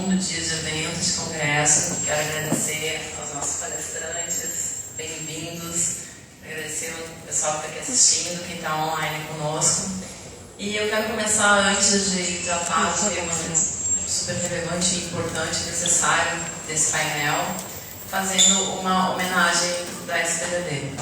segundo dia de evento, de congresso. Quero agradecer aos nossos palestrantes, bem-vindos. Agradecer o pessoal que está aqui assistindo, quem está online conosco. E eu quero começar, antes de tratar de tema super relevante, importante, necessário desse painel, fazendo uma homenagem da SPDD.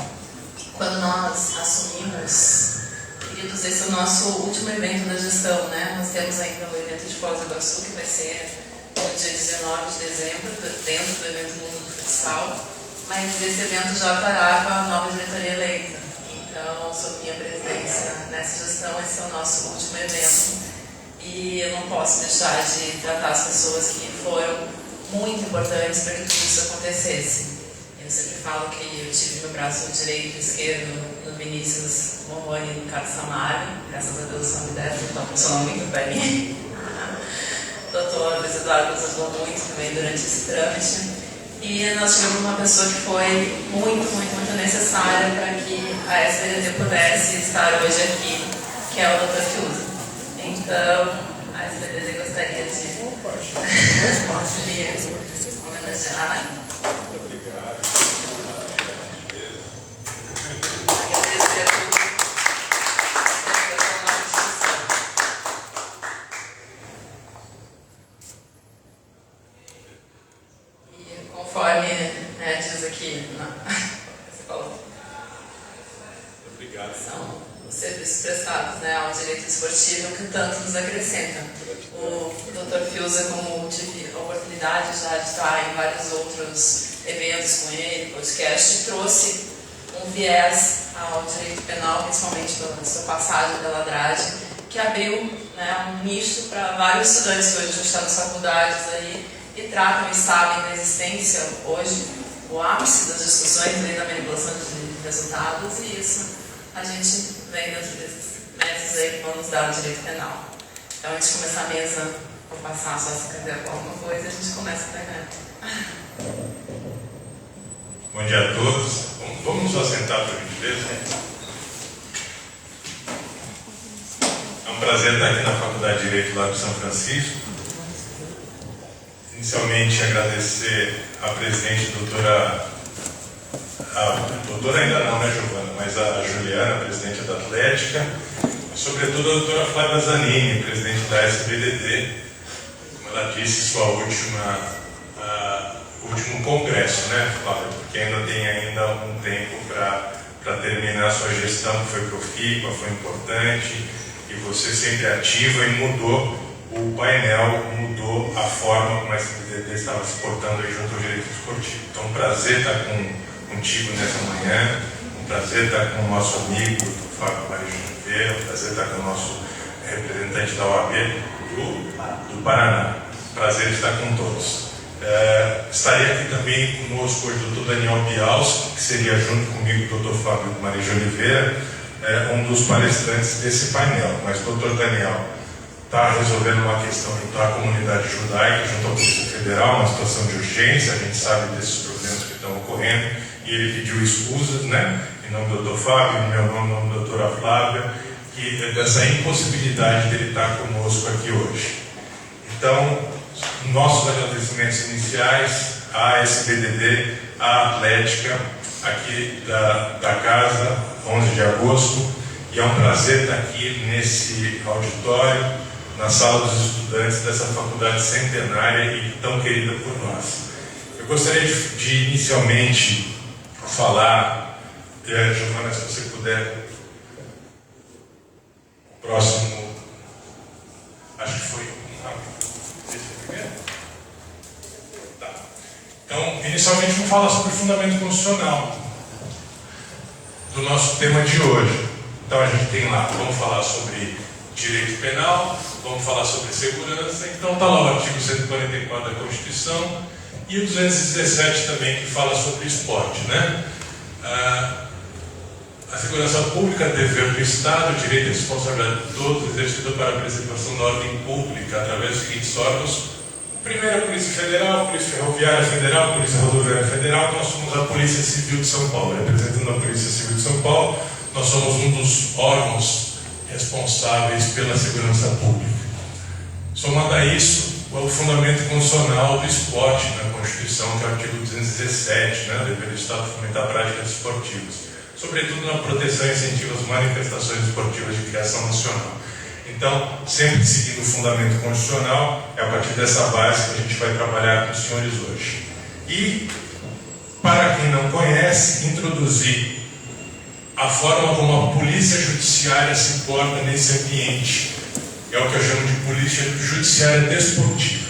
Quando nós assumimos, queridos, esse é o nosso último evento da gestão, né? Nós temos ainda o evento de Foz do Iguaçu, que vai ser no dia 19 de dezembro, dentro do evento Mundo do Futsal, mas esse evento já estará com a nova diretoria eleita. Então, sob minha presidência nessa gestão, esse é o nosso último evento. E eu não posso deixar de tratar as pessoas que foram muito importantes para que tudo isso acontecesse. Eu sempre falo que eu tive no braço direito e esquerdo no Vinícius Morrone e no Carlos Samário. Graças a Deus são ideias, então funcionou muito para mim. O doutor Luiz Eduardo nos ajudou muito também durante esse trâmite. E nós tivemos uma pessoa que foi muito necessária para que a SPDD pudesse estar hoje aqui, que é o Dr. Fiuza. Então, a SPDD gostaria de homenagear. Muito obrigado. Agradecer a todos. E conforme diz aqui, você falou. Obrigado. São os serviços prestados, né, ao direito esportivo que tanto nos acrescenta. O Dr. Fiuza, como tive a oportunidade já de estar em vários outros eventos com ele, podcast, trouxe um viés ao direito penal, principalmente pela sua passagem pela Ladrade, que abriu, né, um nicho para vários estudantes que hoje estão nas faculdades aí e tratam e sabem da existência hoje, o ápice das discussões aí da manipulação de resultados, e isso a gente vem dentro desses métodos aí que vão nos dar o direito penal. Então, antes de começar a mesa, vou passar só se quiser alguma coisa e a gente começa a pegar. Bom dia a todos. Vamos nos assentar por gentileza. É um prazer estar aqui na Faculdade de Direito lá de São Francisco. Inicialmente, agradecer à presidente, doutora ainda não, né, Giovana, mas a Juliana, presidente da Atlética, e sobretudo a doutora Flávia Zanini, presidente da SPDD, como ela disse, sua último congresso, né, Flávia, porque ainda tem um tempo para terminar a sua gestão, que foi profícua, foi importante, e você sempre ativa e mudou o painel, mudou a forma como a SPDD estava se portando aí junto ao direito esportivo. Então, um prazer estar contigo nessa manhã, um prazer estar com o nosso amigo, o Fábio Maria Oliveira, um prazer estar com o nosso representante da OAB do Paraná. Prazer estar com todos. Estaria aqui também conosco hoje o Dr. Daniel Bialski, que seria junto comigo o Dr. Fábio Maria Oliveira, um dos palestrantes desse painel. Mas o Dr. Daniel está resolvendo uma questão junto à comunidade judaica, junto à Polícia Federal, uma situação de urgência, a gente sabe desses problemas que estão ocorrendo, e ele pediu escusas, né, em nome do Dr. Fábio, em meu nome, em nome da doutora Flávia, dessa impossibilidade de ele estar conosco aqui hoje. Então, nossos agradecimentos iniciais à SPDD, à Atlética, aqui da casa, 11 de agosto, e é um prazer estar aqui nesse auditório, na sala dos estudantes dessa faculdade centenária e tão querida por nós. Eu gostaria de inicialmente falar, Giovana, se você puder, próximo, acho que foi esse primeiro? Tá. Então, inicialmente vou falar sobre o fundamento constitucional do nosso tema de hoje. Então a gente tem lá, vamos falar sobre direito penal, vamos falar sobre segurança, então está lá o artigo 144 da Constituição e o 217 também, que fala sobre esporte, né? A segurança pública é dever do Estado, direito e responsabilidade de todos, exercido para a preservação da ordem pública através dos seguintes órgãos. Primeiro, a Polícia Federal, a Polícia Ferroviária Federal, a Polícia Rodoviária Federal. Nós somos a Polícia Civil de São Paulo, representando a Polícia Civil de São Paulo. Nós somos um dos órgãos responsáveis pela segurança pública. Somado a isso, o fundamento constitucional do esporte na Constituição, que é o artigo 217, né, dever do Estado fomentar práticas esportivas, sobretudo na proteção e incentivo às manifestações esportivas de criação nacional. Então, sempre seguindo o fundamento constitucional, é a partir dessa base que a gente vai trabalhar com os senhores hoje. E, para quem não conhece, introduzir a forma como a polícia judiciária se porta nesse ambiente. É o que eu chamo de polícia judiciária desportiva,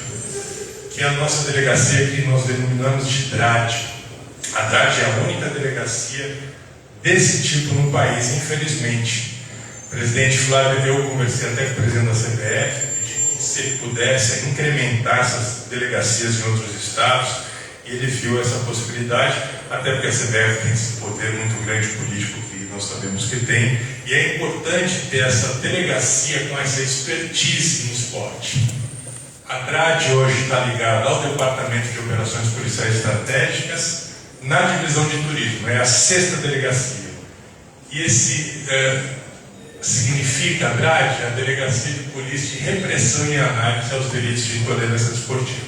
que é a nossa delegacia que nós denominamos de DRAD. A DRAD é a única delegacia desse tipo no país, infelizmente. O presidente Flávio, eu conversei até com o presidente da CBF, pedi que, se ele pudesse, incrementar essas delegacias em outros estados, e ele viu essa possibilidade, até porque a CBF tem esse poder muito grande político que nós sabemos que tem, e é importante ter essa delegacia com essa expertise em esporte. A DRAD hoje está ligada ao Departamento de Operações Policiais Estratégicas, na divisão de turismo, é a 6ª delegacia. E esse significa, a DRAD, a Delegacia de Polícia de Repressão e Análise aos Delitos de Intolerância Desportiva.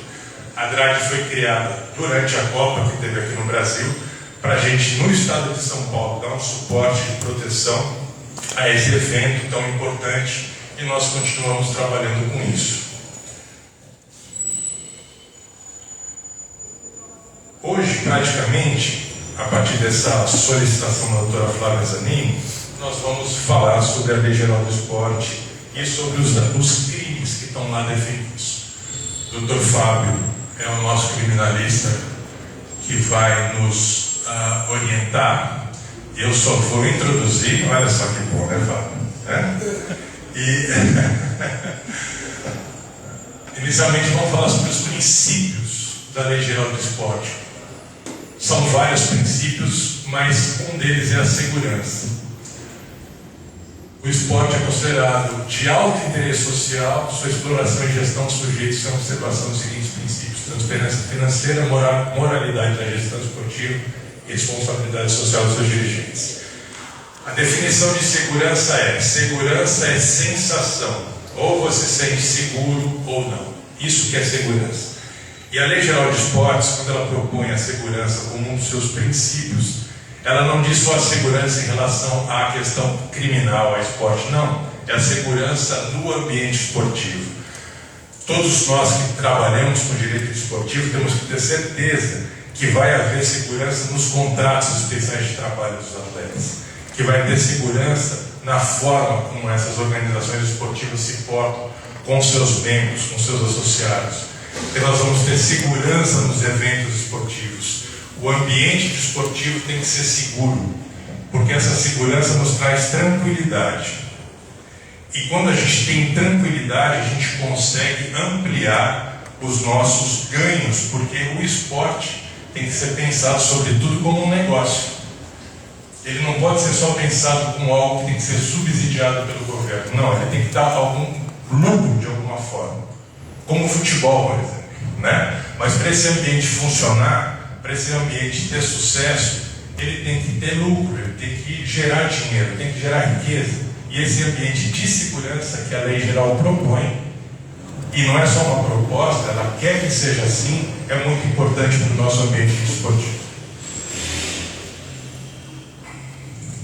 A DRAD foi criada durante a Copa, que teve aqui no Brasil, para a gente, no estado de São Paulo, dar um suporte de proteção a esse evento tão importante, e nós continuamos trabalhando com isso. Hoje, praticamente, a partir dessa solicitação da doutora Flávia Zanini, nós vamos falar sobre a Lei Geral do Esporte e sobre os crimes que estão lá definidos. O doutor Fábio é o nosso criminalista que vai nos orientar. Eu só vou introduzir, olha só que bom, né, Fábio? Inicialmente vamos falar sobre os princípios da Lei Geral do Esporte. São vários princípios, mas um deles é a segurança. O esporte é considerado de alto interesse social, sua exploração e gestão sujeitos à observação dos seguintes princípios: transparência financeira, moralidade da gestão esportiva e responsabilidade social dos seus dirigentes. A definição de segurança é sensação, ou você se sente seguro ou não. Isso que é segurança. E a Lei Geral de Esportes, quando ela propõe a segurança como um dos seus princípios, ela não diz só a segurança em relação à questão criminal, ao esporte, não. É a segurança no ambiente esportivo. Todos nós que trabalhamos com direito esportivo temos que ter certeza que vai haver segurança nos contratos especiais de trabalho dos atletas, que vai ter segurança na forma como essas organizações esportivas se portam com seus membros, com seus associados. Que nós vamos ter segurança nos eventos esportivos. O ambiente esportivo tem que ser seguro, porque essa segurança nos traz tranquilidade. E quando a gente tem tranquilidade, a gente consegue ampliar os nossos ganhos, porque o esporte tem que ser pensado, sobretudo, como um negócio. Ele não pode ser só pensado como algo que tem que ser subsidiado pelo governo. Não, ele tem que dar algum lucro de alguma forma. Como o futebol, por exemplo, né? Mas para esse ambiente funcionar, para esse ambiente ter sucesso, ele tem que ter lucro, ele tem que gerar dinheiro, tem que gerar riqueza. E esse ambiente de segurança que a Lei Geral propõe, e não é só uma proposta, ela quer que seja assim, é muito importante para o nosso ambiente esportivo.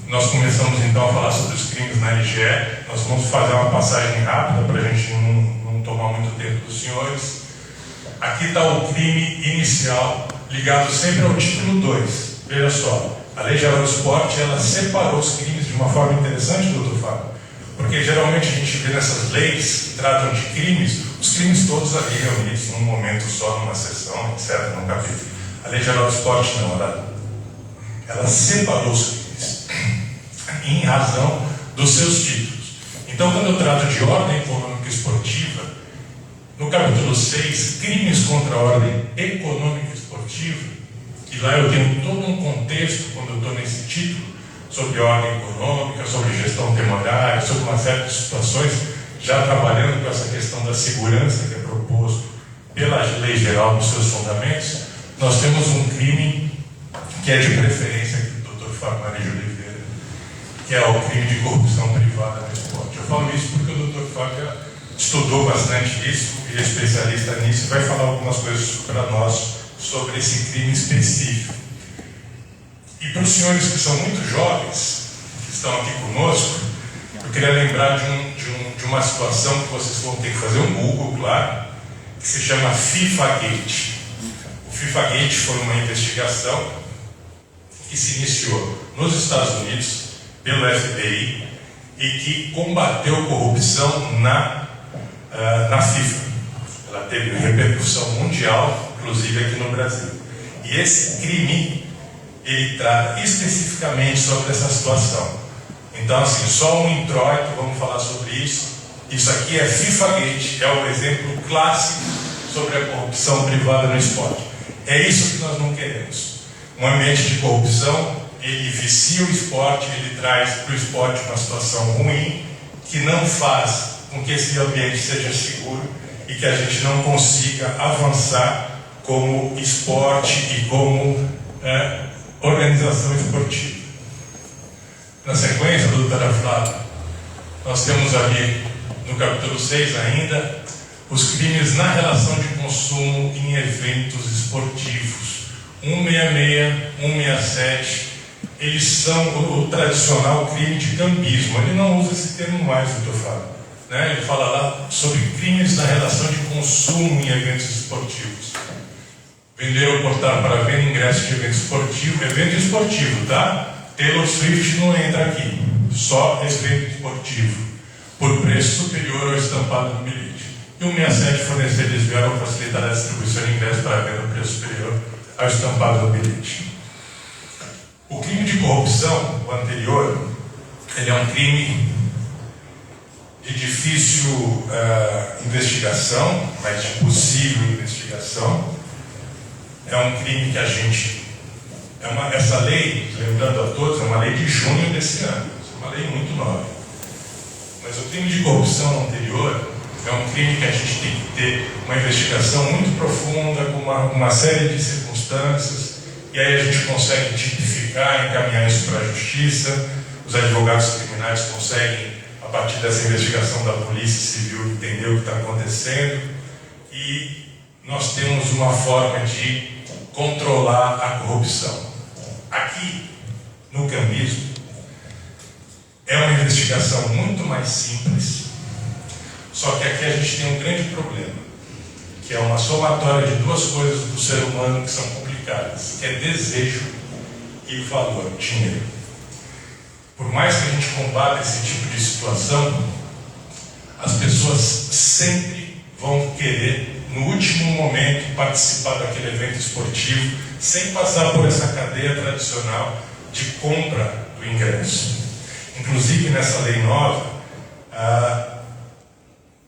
Nós começamos então a falar sobre os crimes na LGE. Nós vamos fazer uma passagem rápida para a gente não tomar muito tempo dos senhores. Aqui está o crime inicial, ligado sempre ao título 2. Veja só, a Lei Geral do Esporte, ela separou os crimes de uma forma interessante, doutor Fábio, porque geralmente a gente vê nessas leis que tratam de crimes, os crimes todos ali reunidos num momento só, numa sessão, etc., num capítulo. A Lei Geral do Esporte não, ela separou os crimes em razão dos seus títulos. Então, quando eu trato de ordem econômica esportiva, no capítulo 6, crimes contra a ordem econômica esportiva, e lá eu tenho todo um contexto, quando eu estou nesse título, sobre ordem econômica, sobre gestão temporária, sobre uma série de situações, já trabalhando com essa questão da segurança que é proposto pela Lei Geral nos seus fundamentos. Nós temos um crime que é de preferência aqui do Dr. Fábio Maria de Oliveira, que é o crime de corrupção privada no esporte. Eu falo isso porque o Dr. Fábio estudou bastante isso e é especialista nisso e vai falar algumas coisas para nós sobre esse crime específico. E para os senhores que são muito jovens, que estão aqui conosco, eu queria lembrar de uma situação que vocês vão ter que fazer um Google, claro, que se chama FIFA-Gate. O FIFA-Gate foi uma investigação que se iniciou nos Estados Unidos pelo FBI e que combateu corrupção na FIFA. Ela teve repercussão mundial, inclusive aqui no Brasil. E esse crime, ele trata especificamente sobre essa situação. Então, assim, só um introito, vamos falar sobre isso. Isso aqui é FIFA-Gate, é o exemplo clássico sobre a corrupção privada no esporte. É isso que nós não queremos. Um ambiente de corrupção, ele vicia o esporte, ele traz para o esporte uma situação ruim, que não faz com que esse ambiente seja seguro e que a gente não consiga avançar como esporte e como organização esportiva. Na sequência, doutora Flávia, nós temos ali no capítulo 6 ainda os crimes na relação de consumo em eventos esportivos. 166, 167, eles são o tradicional crime de cambismo. Ele não usa esse termo mais, doutor Fábio, né? Ele fala lá sobre crimes na relação de consumo em eventos esportivos. Vender ou portar para venda ingresso de evento esportivo, tá? Taylor Swift não entra aqui, só evento esportivo, por preço superior ao estampado no bilhete. E o 167, fornecer desviar ou facilitar a distribuição de ingresso para venda a preço superior ao estampado no bilhete. O crime de corrupção, o anterior, ele é um crime de difícil investigação, mas de possível investigação. É um crime que a gente... essa lei, lembrando a todos, é uma lei de junho desse ano. É uma lei muito nova. Mas o crime de corrupção anterior é um crime que a gente tem que ter uma investigação muito profunda, com uma série de circunstâncias, e aí a gente consegue tipificar, encaminhar isso para a justiça. Os advogados criminais conseguem, a partir dessa investigação da Polícia Civil, entender o que está acontecendo, e nós temos uma forma de controlar a corrupção. Aqui, no cambismo, é uma investigação muito mais simples, só que aqui a gente tem um grande problema, que é uma somatória de duas coisas do ser humano que são complicadas, que é desejo e valor, dinheiro. Por mais que a gente combata esse tipo de situação, as pessoas sempre vão querer, no último momento, participar daquele evento esportivo, sem passar por essa cadeia tradicional de compra do ingresso. Inclusive, nessa lei nova,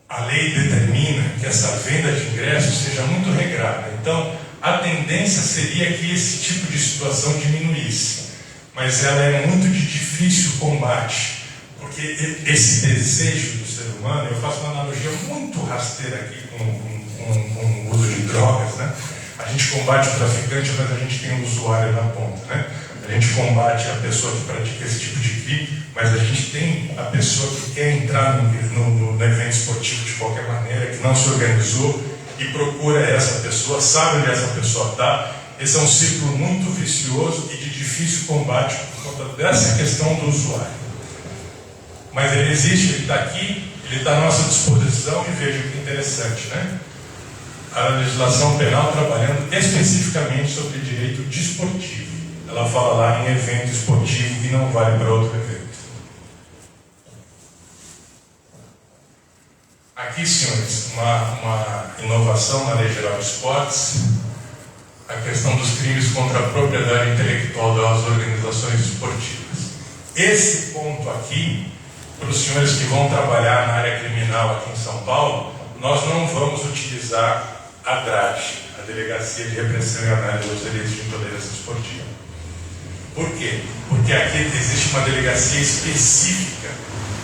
a lei determina que essa venda de ingressos seja muito regrada. Então, a tendência seria que esse tipo de situação diminuísse. Mas ela é muito de difícil combate, porque esse desejo do ser humano, eu faço uma analogia muito rasteira aqui com o uso de drogas, né? A gente combate o traficante, mas a gente tem um usuário na ponta, né? A gente combate a pessoa que pratica esse tipo de crime, mas a gente tem a pessoa que quer entrar no evento esportivo de qualquer maneira, que não se organizou e procura essa pessoa, sabe onde essa pessoa está. Esse é um círculo muito vicioso e de difícil combate por conta dessa questão do usuário. Mas ele existe, ele está aqui, ele está à nossa disposição, e veja que interessante, né? A legislação penal trabalhando especificamente sobre direito desportivo. Ela fala lá em evento esportivo que não vale para outro evento. Aqui, senhores, uma inovação na Lei Geral de Esportes, a questão dos crimes contra a propriedade intelectual das organizações esportivas. Esse ponto aqui, para os senhores que vão trabalhar na área criminal aqui em São Paulo, nós não vamos utilizar a DRAD, a Delegacia de Repressão e Análise dos Delitos de Intolerância Esportiva. Por quê? Porque aqui existe uma delegacia específica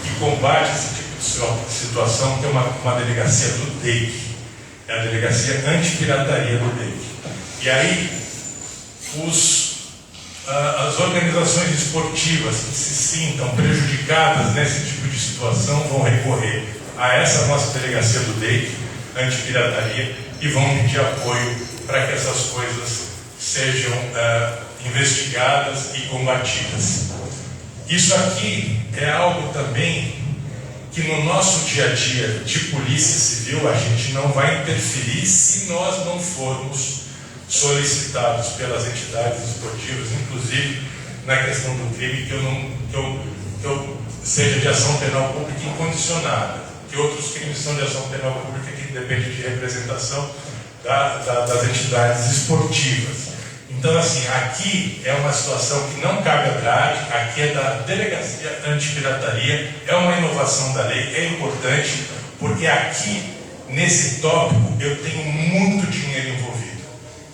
que combate esse tipo de situação, que é uma delegacia do DEIC, é a Delegacia Antipirataria do DEIC. E aí, as organizações esportivas que se sintam prejudicadas nesse tipo de situação vão recorrer a essa nossa delegacia do DEIC, antipirataria, e vão pedir apoio para que essas coisas sejam investigadas e combatidas. Isso aqui é algo também que no nosso dia a dia de polícia civil a gente não vai interferir se nós não formos solicitados pelas entidades esportivas, inclusive na questão do crime, que eu seja de ação penal pública incondicionada, que outros crimes são de ação penal pública que depende de representação das entidades esportivas. Então, assim, aqui é uma situação que não cabe à DRAD, aqui é da Delegacia Antipirataria, é uma inovação da lei, é importante, porque aqui, nesse tópico, eu tenho muito dinheiro envolvido.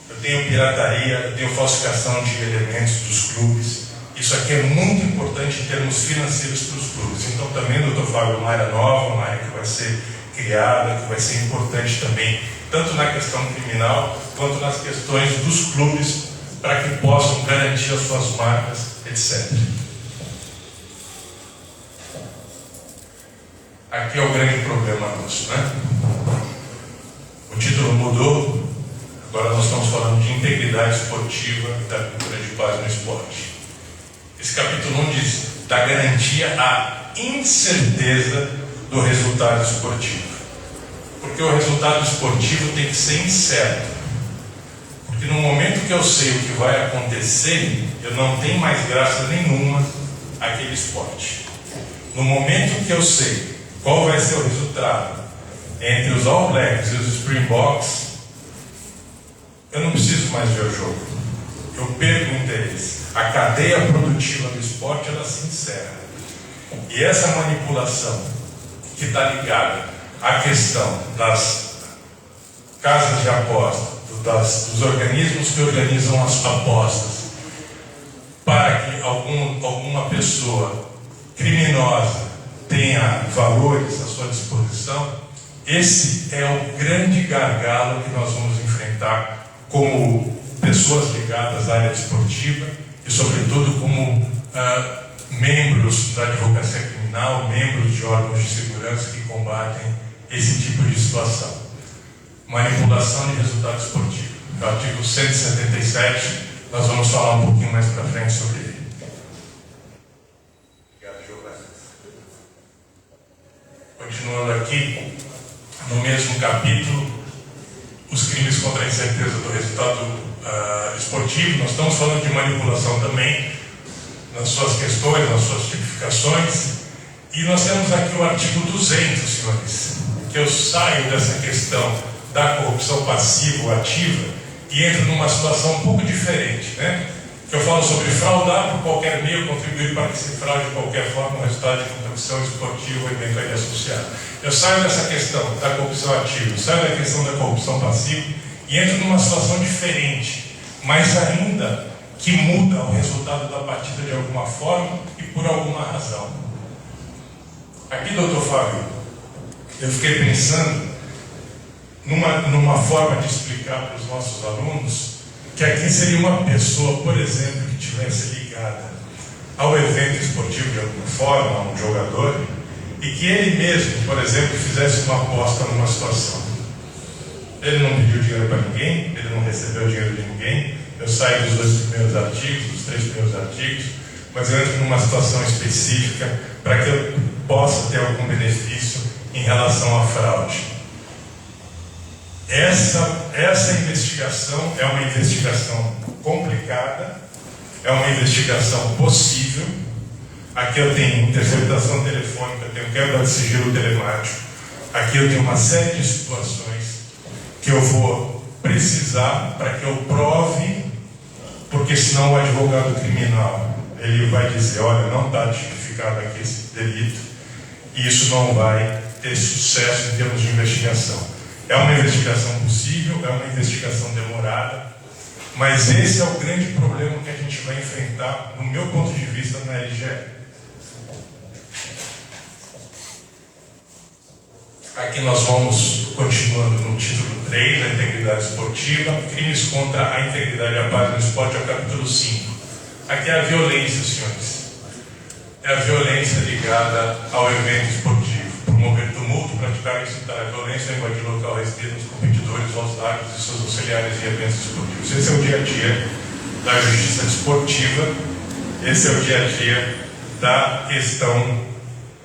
Eu tenho pirataria, eu tenho falsificação de elementos dos clubes. Isso aqui é muito importante em termos financeiros para os clubes. Então, também, doutor Fábio, uma área nova, uma área que vai ser criada, que vai ser importante também, tanto na questão criminal, quanto nas questões dos clubes, para que possam garantir as suas marcas, etc. Aqui é o grande problema nosso, né? O título mudou, agora nós estamos falando de integridade esportiva e da cultura de paz no esporte. Esse capítulo 1 diz da garantia à incerteza do resultado esportivo. Porque o resultado esportivo tem que ser incerto. Porque no momento que eu sei o que vai acontecer, eu não tenho mais graça nenhuma aquele esporte. No momento que eu sei qual vai ser o resultado entre os All Blacks e os Springboks, eu não preciso mais ver o jogo. Eu perco o interesse. A cadeia produtiva do esporte, ela se encerra. E essa manipulação que está ligada à questão das casas de aposta, dos organismos que organizam as apostas, para que alguma pessoa criminosa tenha valores à sua disposição, esse é o grande gargalo que nós vamos enfrentar como pessoas ligadas à área desportiva e, sobretudo, como membros da advocacia criminal, membros de órgãos de segurança que combatem esse tipo de situação. Manipulação de resultado esportivo. O artigo 177, nós vamos falar um pouquinho mais para frente sobre ele. Obrigado, Giovanni. Continuando aqui, no mesmo capítulo, os crimes contra a incerteza do resultado esportivo. Nós estamos falando de manipulação também, nas suas questões, nas suas tipificações. E nós temos aqui o artigo 200, senhores, que eu saio dessa questão da corrupção passiva ou ativa e entro numa situação um pouco diferente, né? Que eu falo sobre fraudar por qualquer meio, contribuir para que se fraude de qualquer forma o resultado de competição esportiva ou eventualmente associada. Eu saio dessa questão da corrupção ativa, saio da questão da corrupção passiva e entro numa situação diferente, mas ainda que muda o resultado da partida de alguma forma e por alguma razão. Aqui, doutor Fábio, eu fiquei pensando numa forma de explicar para os nossos alunos que aqui seria uma pessoa, por exemplo, que estivesse ligada ao evento esportivo de alguma forma, a um jogador, e que ele mesmo, por exemplo, fizesse uma aposta numa situação. Ele não pediu dinheiro para ninguém, ele não recebeu dinheiro de ninguém. Eu saio dos 2 primeiros artigos, dos 3 primeiros artigos, mas eu entro numa situação específica para que eu possa ter algum benefício em relação à fraude. Essa investigação é uma investigação complicada, é uma investigação possível. Aqui eu tenho interceptação telefônica, eu tenho quebra de sigilo telemático, aqui eu tenho uma série de situações que eu vou precisar para que eu prove, porque senão o advogado criminal ele vai dizer, olha, não está tipificado aqui esse delito, e isso não vai ter sucesso em termos de investigação. É uma investigação possível, é uma investigação demorada, mas esse é o grande problema que a gente vai enfrentar, no meu ponto de vista, na LGE. Aqui nós vamos continuando no título 3, a integridade esportiva, crimes contra a integridade e a paz no esporte, é o capítulo 5. Aqui é a violência, senhores. É a violência ligada ao evento esportivo. Por promover tumulto, praticar e incitar a violência, invadir local restrito aos competidores, aos árbitros e seus auxiliares e eventos esportivos. Esse é o dia a dia da justiça desportiva, esse é o dia a dia da questão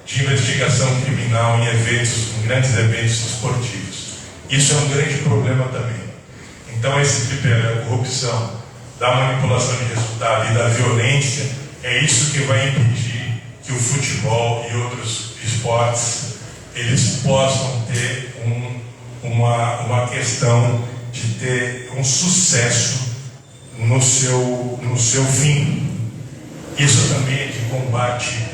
de investigação criminal em eventos, em grandes eventos esportivos. Isso é um grande problema também. Então, esse tripé da corrupção, da manipulação de resultado e da violência, é isso que vai impedir que o futebol e outros esportes eles possam ter uma questão de ter um sucesso no seu fim. Isso também é de combate.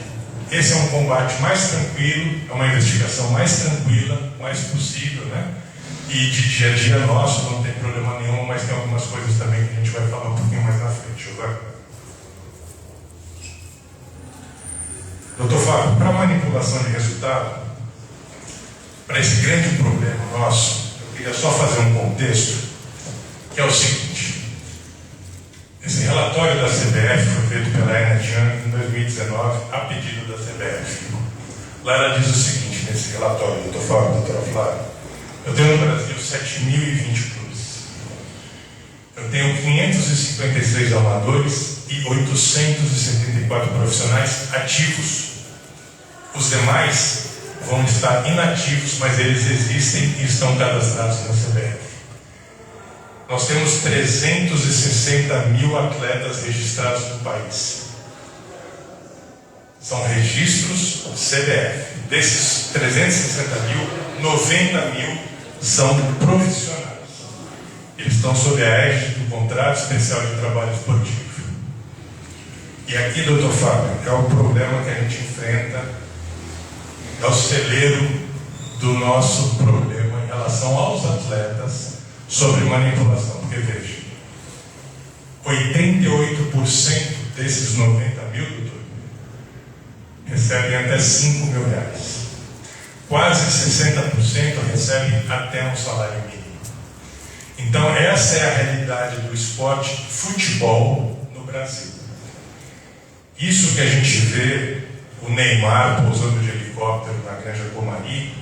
Esse é um combate mais tranquilo, é uma investigação mais tranquila, mais possível, né? E de dia a dia nosso, não tem problema nenhum, mas tem algumas coisas também que a gente vai falar um pouquinho mais na frente. Doutor Fábio, para manipulação de resultado, para esse grande problema nosso, eu queria só fazer um contexto, que é o seguinte. Esse relatório da CBF foi feito pela Ernst Young em 2019, a pedido da CBF. Lá ela diz o seguinte, nesse relatório, doutor Fábio, doutora Flávia, eu tenho no Brasil 7.020 clubes. Eu tenho 556 amadores e 874 profissionais ativos. Os demais vão estar inativos, mas eles existem e estão cadastrados na CBF. Nós temos 360 mil atletas registrados no país. São registros CBF. Desses 360 mil, 90 mil são profissionais. Eles estão sob a égide do Contrato Especial de Trabalho Esportivo. E aqui, doutor Fábio, é o problema que a gente enfrenta, é o celeiro do nosso problema em relação aos atletas sobre manipulação. Porque veja, 88% desses 90 mil, doutor, recebem até 5 mil reais. Quase 60% recebem até um salário mínimo. Então, essa é a realidade do esporte futebol no Brasil. Isso que a gente vê, o Neymar pousando de helicóptero na Granja Comari,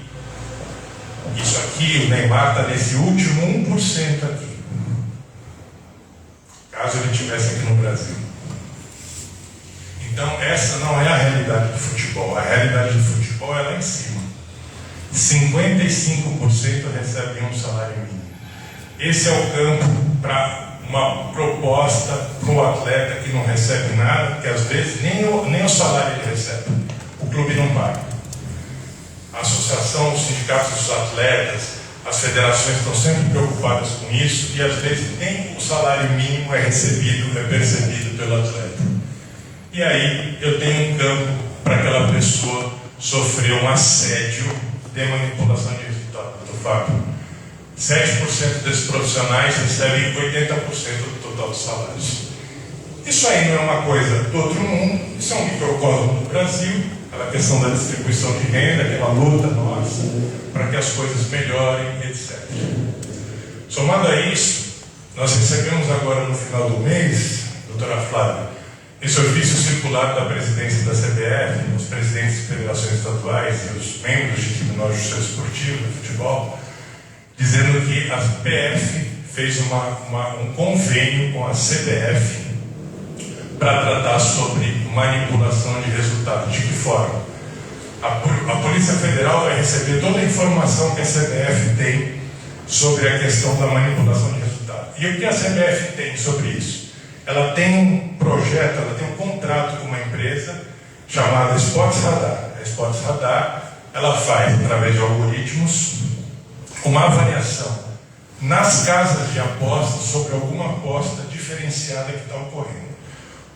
isso aqui, o Neymar está nesse último 1% aqui. Caso ele estivesse aqui no Brasil. Então, essa não é a realidade do futebol. A realidade do futebol é lá em cima. 55% recebem um salário mínimo. Esse é o campo para uma proposta para o atleta que não recebe nada, porque às vezes nem o salário ele recebe. O clube não paga. A associação, os sindicatos dos atletas, as federações estão sempre preocupadas com isso e às vezes nem o salário mínimo é percebido pelo atleta. E aí eu tenho um campo para aquela pessoa sofrer um assédio de manipulação de resultado. Doutor Fábio, 7% desses profissionais recebem 80% do total dos salários. Isso aí não é uma coisa do outro mundo, isso é um microcosmo do Brasil, aquela questão da distribuição de renda, aquela luta nossa, para que as coisas melhorem, etc. Somado a isso, nós recebemos agora no final do mês, doutora Flávia, esse ofício circular da presidência da CBF, os presidentes de federações estaduais e os membros de Tribunal de Justiça Esportiva de futebol, dizendo que a PF fez um convênio com a CBF para tratar sobre manipulação de resultados. De que forma? A Polícia Federal vai receber toda a informação que a CBF tem sobre a questão da manipulação de resultados. E o que a CBF tem sobre isso? Ela tem um projeto, ela tem um contrato com uma empresa chamada Esportes Radar. A Esportes Radar, ela faz, através de algoritmos, uma avaliação nas casas de apostas sobre alguma aposta diferenciada que está ocorrendo.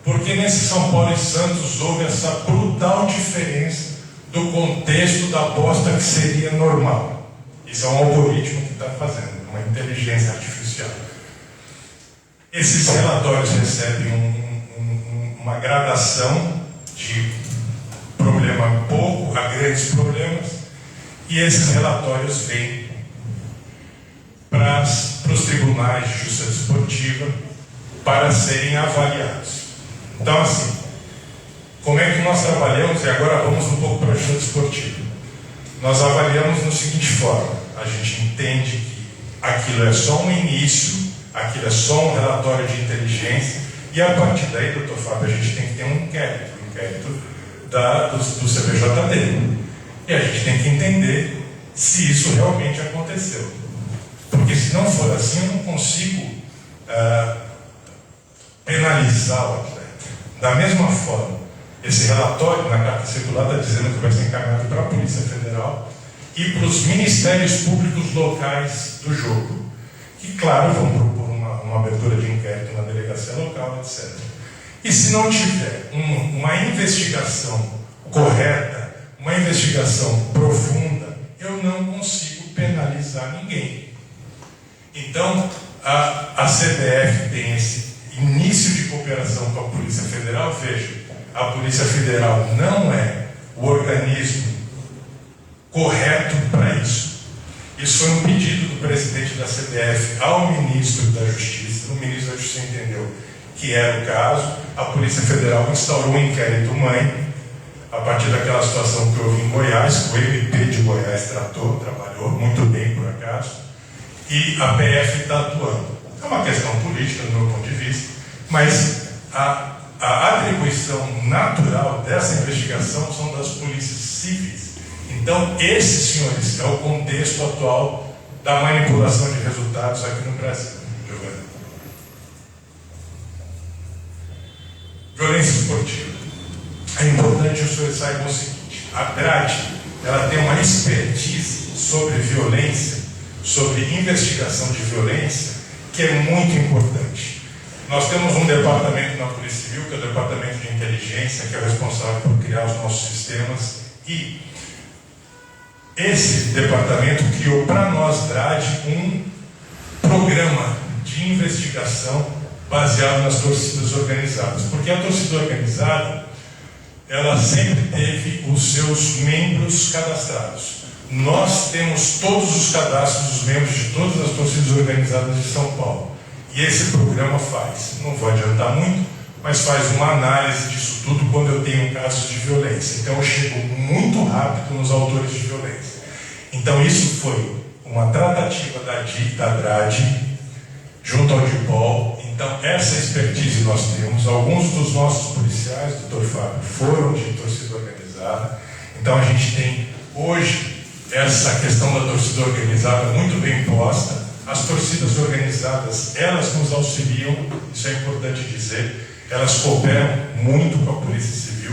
Porque nesse São Paulo e Santos houve essa brutal diferença do contexto da aposta que seria normal. Isso é um algoritmo que está fazendo, uma inteligência artificial. Esses relatórios recebem uma gradação de problema pouco a grandes problemas, e esses relatórios vêm para os tribunais de justiça desportiva para serem avaliados. Então, assim, como é que nós trabalhamos? E agora vamos um pouco para a justiça desportiva. nós avaliamos no seguinte forma: a gente entende que aquilo é só um início, aquilo é só um relatório de inteligência, e a partir daí, doutor Fábio, a gente tem que ter um inquérito do CPJD. E a gente tem que entender se isso realmente aconteceu. Porque se não for assim, eu não consigo penalizar o atleta. Da mesma forma, esse relatório na carta circular está dizendo que vai ser encaminhado para a Polícia Federal e para os ministérios públicos locais do jogo, que, claro, vão propor uma abertura de inquérito na delegacia local, etc. E se não tiver uma investigação correta, uma investigação profunda, eu não consigo penalizar ninguém. Então, a CBF tem esse início de cooperação com a Polícia Federal. Veja, a Polícia Federal não é o organismo correto para isso. Isso foi um pedido do presidente da CBF ao ministro da Justiça. O ministro da Justiça entendeu que era o caso. A Polícia Federal instaurou um inquérito-mãe a partir daquela situação que houve em Goiás. O MP de Goiás trabalhou muito bem, por acaso, e a PF está atuando. É uma questão política, do meu ponto de vista, mas a atribuição natural dessa investigação são das polícias civis. Então, esse, senhores, é o contexto atual da manipulação de resultados aqui no Brasil. Giovanni. Violência esportiva. É importante que os senhores saibam o seguinte: a grade, ela tem uma expertise sobre violência, sobre investigação de violência, que é muito importante. Nós temos um departamento na Polícia Civil, que é o Departamento de Inteligência, que é o responsável por criar os nossos sistemas, e esse departamento criou para nós, DRAD, um programa de investigação baseado nas torcidas organizadas. Porque a torcida organizada, ela sempre teve os seus membros cadastrados. Nós temos todos os cadastros dos membros de todas as torcidas organizadas de São Paulo. E esse programa faz, não vou adiantar muito, mas faz uma análise disso tudo quando eu tenho casos de violência. Então eu chego muito rápido nos autores de violência. Então isso foi uma tratativa da DRAD junto ao DIPOL. Então essa expertise nós temos. Alguns dos nossos policiais, doutor Fábio, foram de torcida organizada. Então a gente tem hoje essa questão da torcida organizada muito bem posta. As torcidas organizadas, elas nos auxiliam, isso é importante dizer. Elas cooperam muito com a Polícia Civil,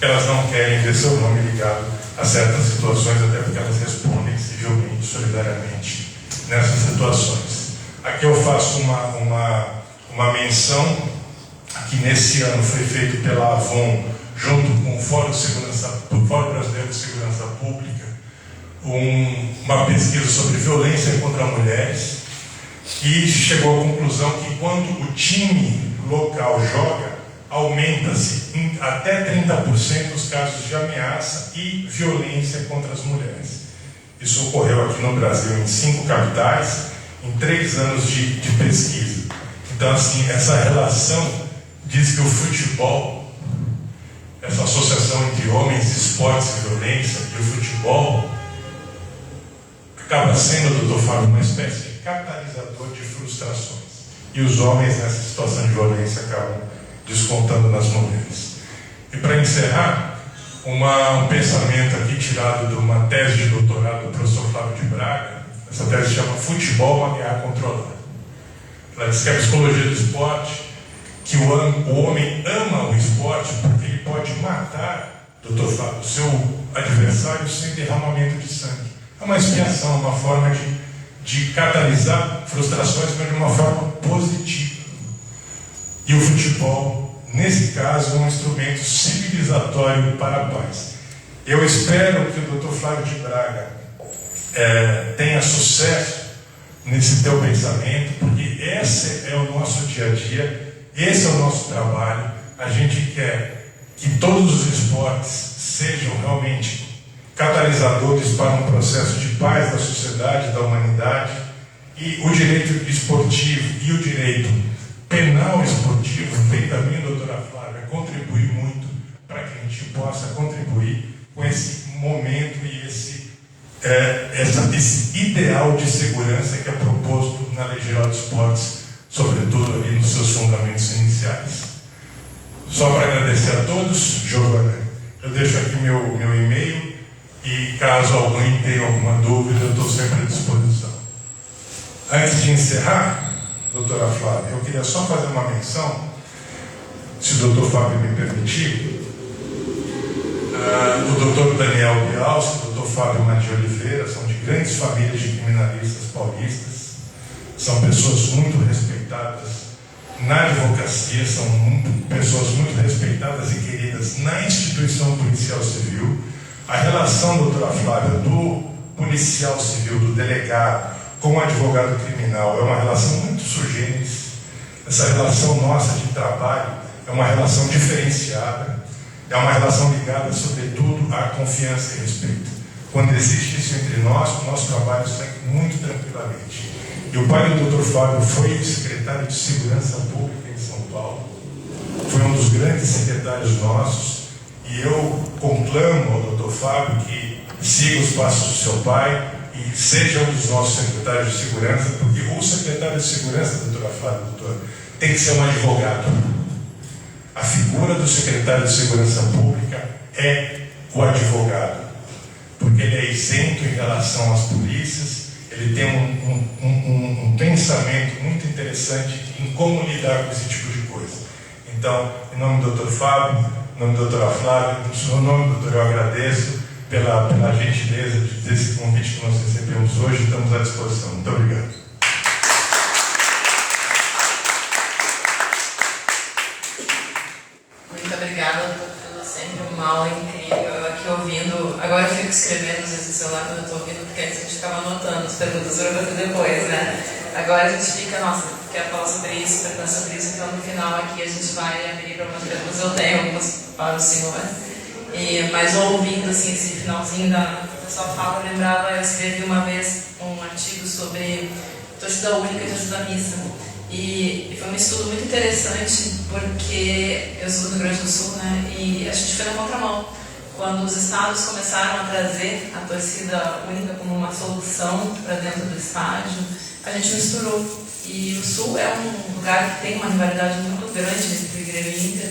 elas não querem ver seu nome ligado a certas situações, até porque elas respondem civilmente, solidariamente nessas situações. Aqui eu faço uma menção, que nesse ano foi feito pela Avon, junto com o Fórum Brasileiro de Segurança Pública, uma pesquisa sobre violência contra mulheres, e chegou à conclusão que quando o time local joga, aumenta-se em até 30% os casos de ameaça e violência contra as mulheres. Isso ocorreu aqui no Brasil em 5 capitais, em 3 anos de pesquisa. Então, assim, essa relação diz que o futebol, essa associação entre homens, esportes e violência, e o futebol acaba sendo, doutor Fábio, uma espécie de catalisador de frustrações. E os homens, nessa situação de violência, acabam descontando nas mulheres. E para encerrar, um pensamento aqui tirado de uma tese de doutorado do professor Flávio de Braga. Essa tese chama Futebol, uma guerra controlada. Ela diz que a psicologia do esporte, que o homem ama o esporte porque ele pode matar, doutor Fábio, o seu adversário sem derramamento de sangue. É uma expiação, uma forma de catalisar frustrações, mas de uma forma positiva. E o futebol, nesse caso, é um instrumento civilizatório para a paz. Eu espero que o Dr. Flávio de Braga tenha sucesso nesse teu pensamento, porque esse é o nosso dia a dia, esse é o nosso trabalho. A gente quer que todos os esportes sejam realmente catalisadores para um processo de paz da sociedade, da humanidade, e o direito esportivo e o direito penal esportivo vem também, doutora Flávia, contribuir muito para que a gente possa contribuir com esse momento e esse esse ideal de segurança que é proposto na Lei Geral de Esportes, sobretudo ali nos seus fundamentos iniciais. Só para agradecer a todos, Giovana, eu deixo aqui meu e-mail e caso alguém tenha alguma dúvida, eu estou sempre à disposição. Antes de encerrar, doutora Flávia, eu queria só fazer uma menção, se o doutor Fábio me permitir. O doutor Daniel Bialci, o doutor Fábio Maria Oliveira são de grandes famílias de criminalistas paulistas, são pessoas muito respeitadas na advocacia, são pessoas muito respeitadas e queridas na instituição policial civil. A relação, doutora Flávia, do policial civil, do delegado com o advogado criminal é uma relação muito sui generis. Essa relação nossa de trabalho é uma relação diferenciada, é uma relação ligada, sobretudo, à confiança e respeito. Quando existe isso entre nós, o nosso trabalho segue muito tranquilamente. E o pai do Dr. Fábio foi secretário de Segurança Pública em São Paulo, foi um dos grandes secretários nossos, e eu conclamo ao Dr. Fábio que siga os passos do seu pai e seja um dos nossos secretários de segurança, porque o secretário de segurança, doutora Flávia, tem que ser um advogado. A figura do secretário de Segurança Pública é o advogado, porque ele é isento em relação às polícias, ele tem um pensamento muito interessante em como lidar com esse tipo de coisa. Então, em nome do Dr. Fábio, em nome da doutora Flávia, em seu nome, doutor, eu agradeço pela gentileza desse convite que nós recebemos hoje, estamos à disposição. Muito obrigado. Muito obrigada, doutor. Sempre uma aula incrível. Eu aqui ouvindo, agora eu fico escrevendo às vezes no celular quando eu estou ouvindo, porque antes a gente ficava anotando as perguntas para fazer depois, né? Agora a gente fica, nossa, quer falar sobre isso, quer falar sobre isso, então no final aqui a gente vai abrir para umas perguntas. Eu tenho algumas para o senhor. Mas ouvindo assim, esse finalzinho da sua fala, eu lembrava, eu escrevi uma vez um artigo sobre torcida única e torcida mista. E foi um estudo muito interessante, porque eu sou do Rio Grande do Sul, né? E a gente foi na contramão. Quando os estados começaram a trazer a torcida única como uma solução para dentro do estádio, a gente misturou. E o Sul é um lugar que tem uma rivalidade muito grande entre Grêmio e Inter,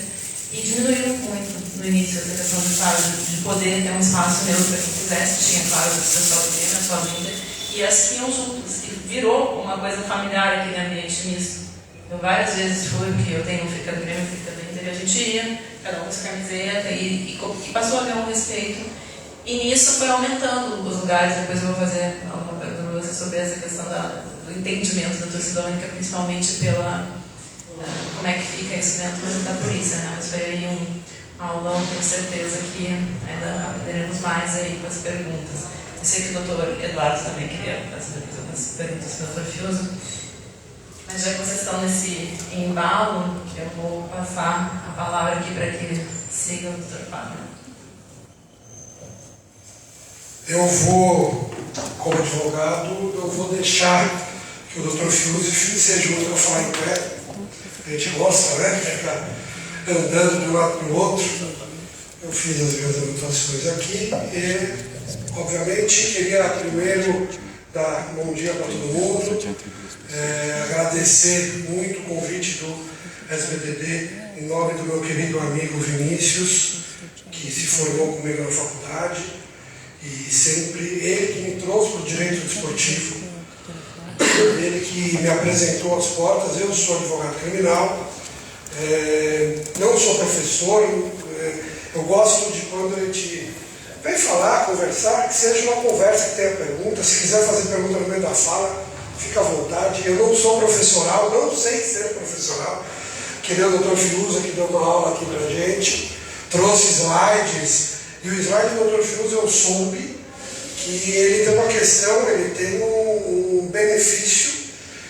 e diminuiu muito no início essa questão do estádio, de poder ter um espaço neutro para quem quisesse. Tinha, claro, o pessoal do Grêmio, o pessoal do Inter, e assim iam juntos. E virou uma coisa familiar aqui no ambiente misto. Eu várias vezes fui, porque eu tenho um fica do Grêmio, fica do Inter, e a gente ia, cada um com sua camiseta, e passou a haver um respeito. E nisso foi aumentando os lugares. Depois eu vou fazer uma pergunta sobre essa questão do entendimento da torcida única, principalmente pela como é que fica isso dentro da polícia, né? Mas foi aí um aulão, tenho certeza que ainda aprenderemos mais aí com as perguntas. Eu sei que o doutor Eduardo também queria fazer algumas perguntas para o doutor Fiuso, mas já que vocês estão nesse embalo, eu vou passar a palavra aqui para que siga o doutor Fábio. Eu vou, como advogado, eu vou deixar que o doutor Fiuso se junto para falar em pé. A gente gosta, né? Ficar andando de um lado para o outro. Eu fiz as minhas anotações aqui e, obviamente, queria primeiro dar bom dia para todo mundo, agradecer muito o convite do SBDD em nome do meu querido amigo Vinícius, que se formou comigo na faculdade, e sempre ele que me trouxe para o direito desportivo, ele que me apresentou as portas. Eu sou advogado criminal, não sou professor, eu gosto de quando a gente vem falar, conversar, que seja uma conversa que tenha pergunta. Se quiser fazer pergunta no meio da fala, fica à vontade. Eu não sou professoral, não sei ser professoral, que nem o doutor Fiuso que deu uma aula aqui pra gente, trouxe slides, e o slide do doutor Fiuso eu soube que ele tem uma questão, ele tem um benefício,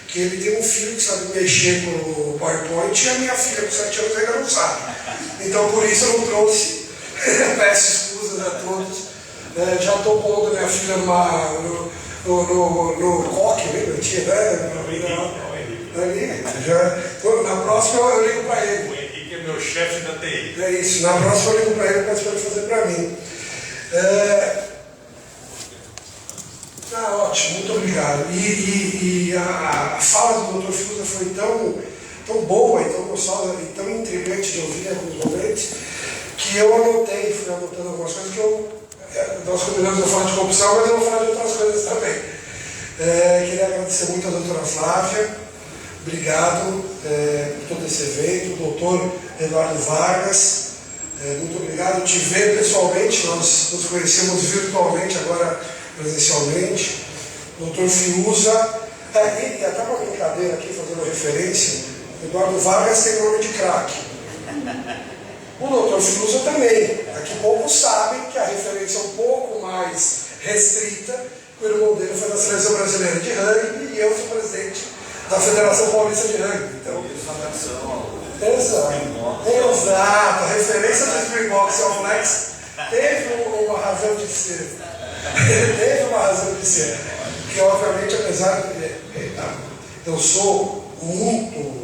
que ele tem um filho que sabe mexer com o PowerPoint, e a minha filha com 7 anos ainda não sabe. Então por isso eu não trouxe. Peço excusas a todos. Já estou pondo minha filha no coque, né? Na próxima eu ligo para ele. O Henrique é meu chefe da TI. É isso, na próxima eu ligo para ele para ele fazer para mim. Ótimo, muito obrigado. E a fala do Dr. Fiuza foi tão boa e tão gostosa e tão intrigante de ouvir em alguns momentos, que eu fui anotando algumas coisas que nós combinamos a falar de corrupção, mas eu vou falar de outras coisas também. Queria agradecer muito à doutora Flávia, obrigado por todo esse evento, o doutor Eduardo Vargas, muito obrigado. Te ver pessoalmente, nós nos conhecemos virtualmente, agora presencialmente. Doutor Fiuza, e até uma brincadeira aqui, fazendo referência, Eduardo Vargas tem nome de craque. O doutor Fiuza também. Aqui poucos sabem que a referência é um pouco mais restrita. O irmão dele foi da Seleção Brasileira de Rugby e eu sou presidente da Federação Paulista de Rugby. Então, exato. A referência do Springboks ao Flex teve uma razão de ser. Teve uma razão de ser. Porque, obviamente, apesar de eu sou muito...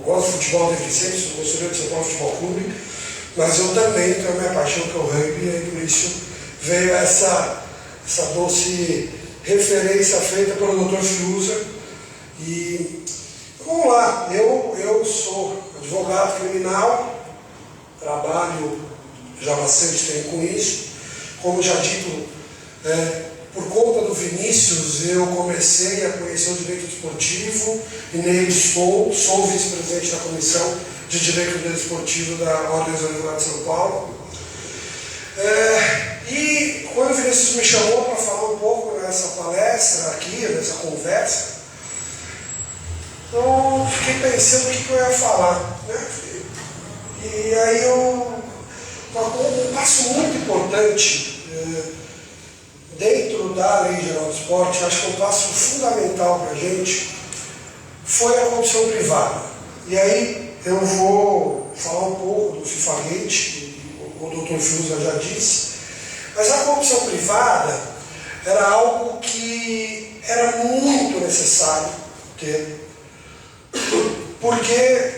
Eu gosto de futebol desde sempre, sou conselheiro do São Paulo Futebol Clube, mas eu também tenho a minha paixão que é o rugby, e por isso veio essa doce referência feita pelo Dr. Fiuza. E vamos lá, eu sou advogado criminal, trabalho já há bastante tempo com isso. Como já dito, por conta do Vinícius, eu comecei a conhecer o direito desportivo e nele sou vice-presidente da Comissão de Direito Desportivo da Ordem dos Advogados de São Paulo. E quando o Vinícius me chamou para falar um pouco nessa palestra aqui, nessa conversa, eu fiquei pensando o que eu ia falar, né? E aí um passo muito importante dentro da Lei Geral do Esporte, acho que um passo fundamental para a gente foi a corrupção privada. E aí eu vou falar um pouco do FIFA-Gate, o Dr. Fiuza já disse, mas a corrupção privada era algo que era muito necessário ter, porque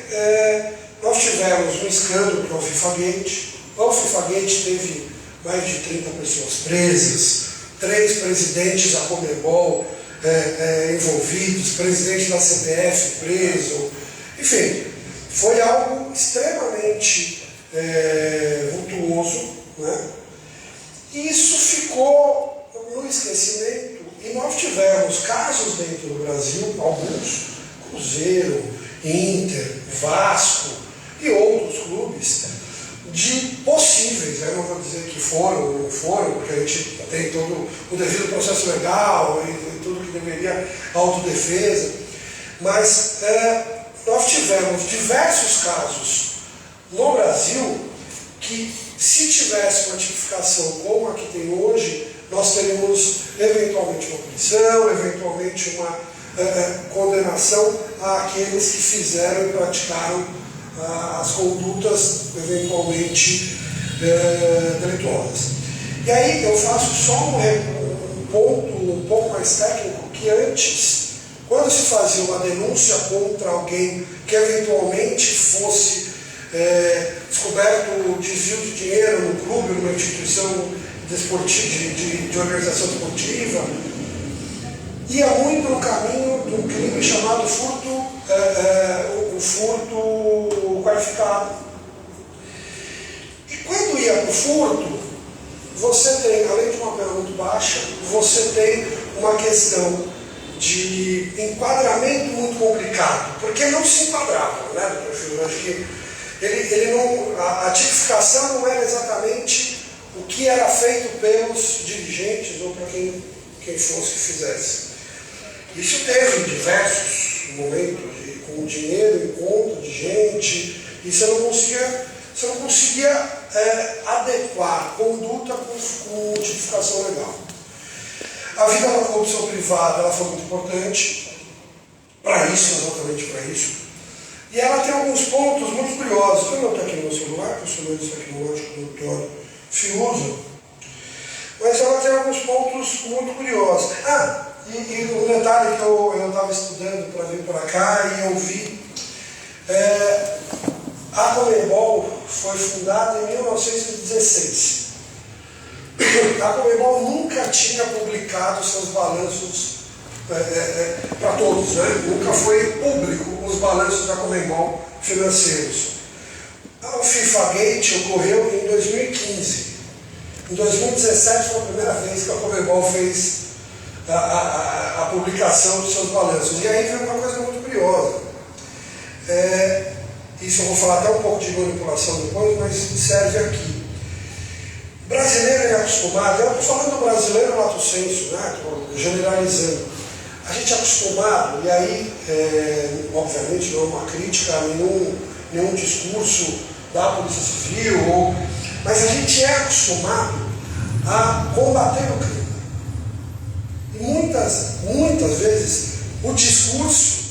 nós tivemos um escândalo que é o FIFA-Gate. O FIFA-Gate teve mais de 30 pessoas presas, 3 presidentes da Conmebol envolvidos, presidente da CBF preso, enfim, foi algo extremamente vultuoso, né? E isso ficou no esquecimento e nós tivemos casos dentro do Brasil, alguns, Cruzeiro, Inter, Vasco e outros clubes, de possíveis, eu não vou dizer que foram ou não foram, porque a gente tem todo o devido processo legal e tudo que deveria, autodefesa, mas nós tivemos diversos casos no Brasil que, se tivesse uma tipificação como a que tem hoje, nós teríamos eventualmente uma punição, eventualmente uma condenação àqueles que fizeram e praticaram as condutas eventualmente delituosas. E aí eu faço só um ponto um pouco mais técnico, que antes, quando se fazia uma denúncia contra alguém que eventualmente fosse descoberto o desvio de dinheiro no clube, numa instituição desportiva, de organização desportiva, ia muito no caminho de um crime chamado furto qualificado. E quando ia para o furto, você tem, além de uma pena muito baixa, você tem uma questão de enquadramento muito complicado, porque não se enquadrava, né, doutor Fiuza? Acho que ele não, a tipificação não era exatamente o que era feito pelos dirigentes ou para quem fosse que fizesse. Isso teve diversos momentos, com dinheiro em conta de gente, e você não conseguia adequar conduta com tipificação legal. A vida da corrupção privada ela foi muito importante para isso, exatamente para isso. E ela tem alguns pontos muito curiosos. Eu não estou aqui no meu celular, porque eu sou mais tecnológico do Dr. Fiuza, mas ela tem alguns pontos muito curiosos. E um detalhe que eu estava estudando para vir para cá e eu vi, a Conmebol foi fundada em 1916. a Conmebol nunca tinha publicado seus balanços para todos, né? Nunca foi público os balanços da Conmebol financeiros. O FIFA Gate ocorreu em 2015. Em 2017 foi a primeira vez que a Conmebol fez a publicação dos seus balanços. E aí vem uma coisa muito curiosa. Isso eu vou falar até um pouco de manipulação depois, mas serve aqui. O brasileiro é acostumado, eu estou falando do brasileiro lato sensu, né? Estou generalizando. A gente é acostumado, e aí, obviamente, não é uma crítica a nenhum discurso da Polícia Civil, mas a gente é acostumado a combater o crime. E muitas vezes o discurso,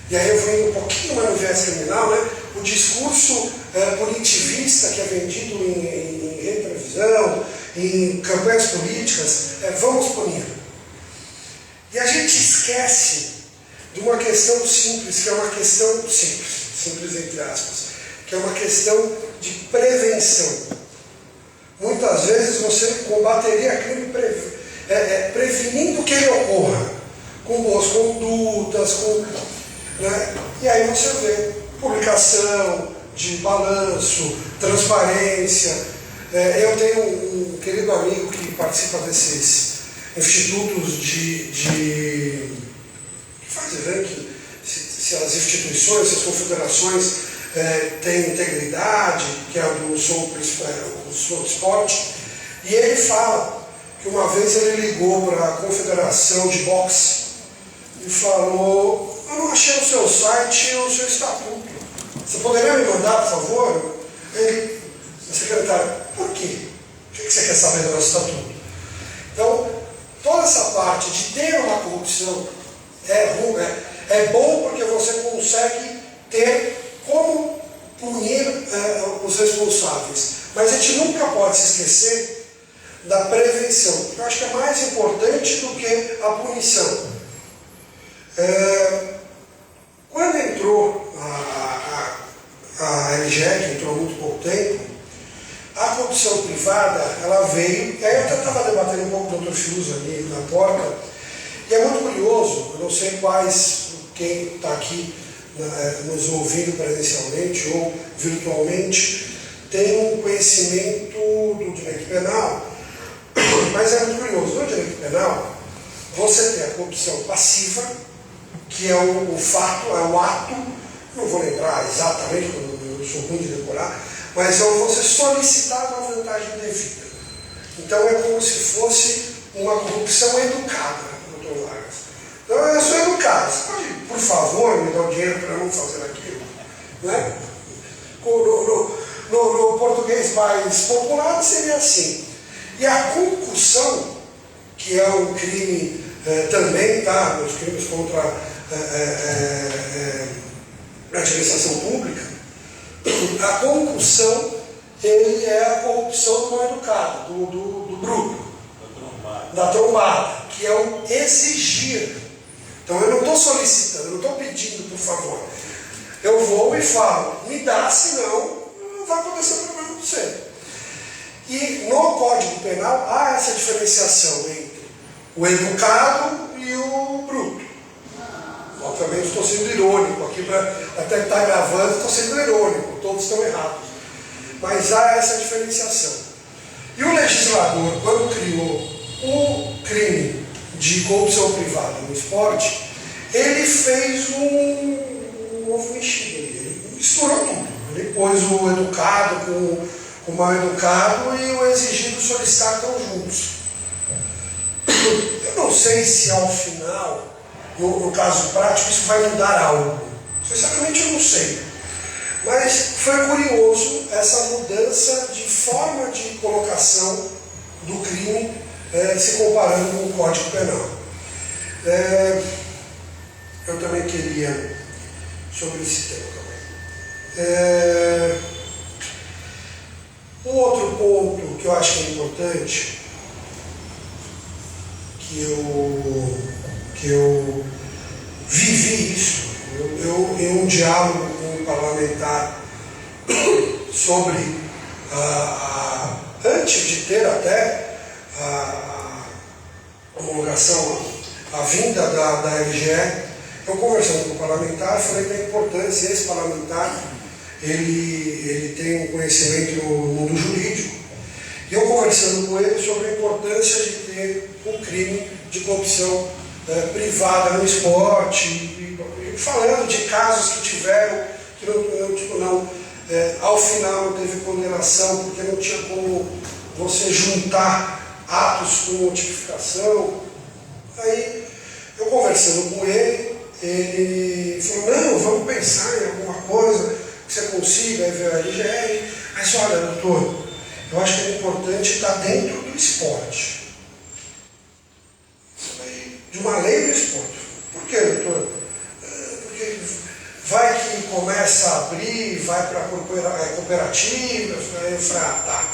e aí eu vou indo um pouquinho mais no viés criminal, né? O discurso punitivista que é vendido em televisão, em campanhas políticas, vamos punir. E a gente esquece de uma questão simples, que é uma questão simples entre aspas, que é uma questão de prevenção. Muitas vezes você combateria crime prevenindo que ele ocorra, com boas condutas, né? E aí você vê publicação de balanço, transparência. Eu tenho um querido amigo que participa desses institutos que fazem ranking, se as instituições, se as confederações têm integridade, que é a do Soul Sport, e ele fala que uma vez ele ligou para a Confederação de Boxe e falou: eu não achei no seu site o seu estatuto, você poderia me mandar, por favor? Ele, secretário, por quê? O que você quer saber do nosso estatuto? Então, toda essa parte de ter uma corrupção é bom porque você consegue ter como punir os responsáveis. Mas a gente nunca pode se esquecer da prevenção. Eu acho que é mais importante do que a punição. Quando entrou a LGE, que entrou há muito pouco tempo, a corrupção privada, ela veio, e aí eu até estava debatendo um pouco com o Dr. Fiuza ali na porta, e é muito curioso, eu não sei quem está aqui nos ouvindo presencialmente ou virtualmente, tem um conhecimento do direito penal, mas é muito curioso. No direito penal, você tem a corrupção passiva, que é o fato, é o ato, não vou lembrar exatamente, eu sou ruim de decorar, mas é você solicitar uma vantagem devida. Então é como se fosse uma corrupção educada, doutor Vargas. Então eu sou educado, você pode, por favor, me dar o dinheiro para eu não fazer aquilo? Né? No português mais popular seria assim. E a concussão, que é um crime também, tá? Os crimes contra a administração pública, a concussão, ele é a corrupção do mal educado, do bruto, da trombada, que é o exigir. Então eu não estou solicitando, eu não estou pedindo, por favor. Eu vou e falo, me dá, senão não vai acontecer problema com você. E no Código Penal há essa diferenciação entre o educado e o bruto. Obviamente estou sendo irônico aqui, até que está gravando, estou sendo irônico, todos estão errados. Mas há essa diferenciação. E o legislador, quando criou o crime de corrupção privada no esporte, ele fez um ovo mexido, ele misturou tudo. Ele pôs o educado com o mal educado e o exigido solicitar estão juntos. Eu não sei se ao final, no caso prático, isso vai mudar algo. Sinceramente eu não sei. Mas foi curioso essa mudança de forma de colocação do crime se comparando com o Código Penal. Eu também queria, sobre esse tema também. Um outro ponto que eu acho que é importante, que eu vivi isso, em um diálogo com um parlamentar sobre, antes de ter até a homologação, a vinda da LGE, eu conversando com o parlamentar, falei da importância, esse parlamentar, ele tem um conhecimento no mundo jurídico, e eu conversando com ele sobre a importância de ter um crime de corrupção privada no esporte, e falando de casos que tiveram, que ao final não teve condenação, porque não tinha como você juntar atos com notificação. Aí, eu conversando com ele falou, não, vamos pensar em alguma coisa que você consiga, aí veio a LGR, mas olha, doutor, eu acho que é importante estar dentro do esporte. De uma lei do esporte. Por quê, doutor? Porque vai que começa a abrir, vai para cooperativas, eu falei, tá.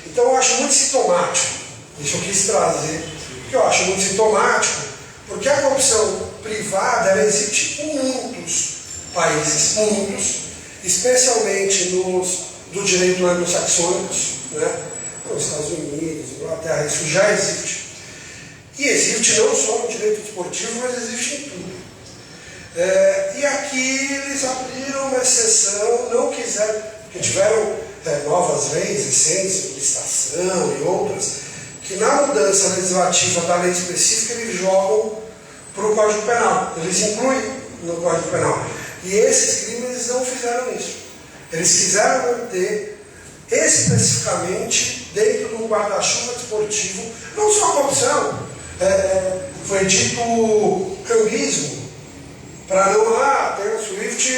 Então eu acho muito sintomático, isso eu quis trazer, porque eu acho muito sintomático, porque a corrupção privada ela existe em muitos países, muitos, especialmente do direito anglo-saxônicos, né? Nos Estados Unidos, Inglaterra, isso já existe. E existe não só no direito esportivo, mas existe em tudo. E aqui eles abriram uma exceção, não quiseram, porque tiveram novas leis, recentes, licitação e outras, que na mudança legislativa da lei específica eles jogam para o Código Penal, eles incluem no Código Penal. E esses crimes eles não fizeram isso. Eles quiseram manter especificamente dentro do guarda-chuva desportivo, não só a corrupção, foi dito cambismo, para não, tem o Swift,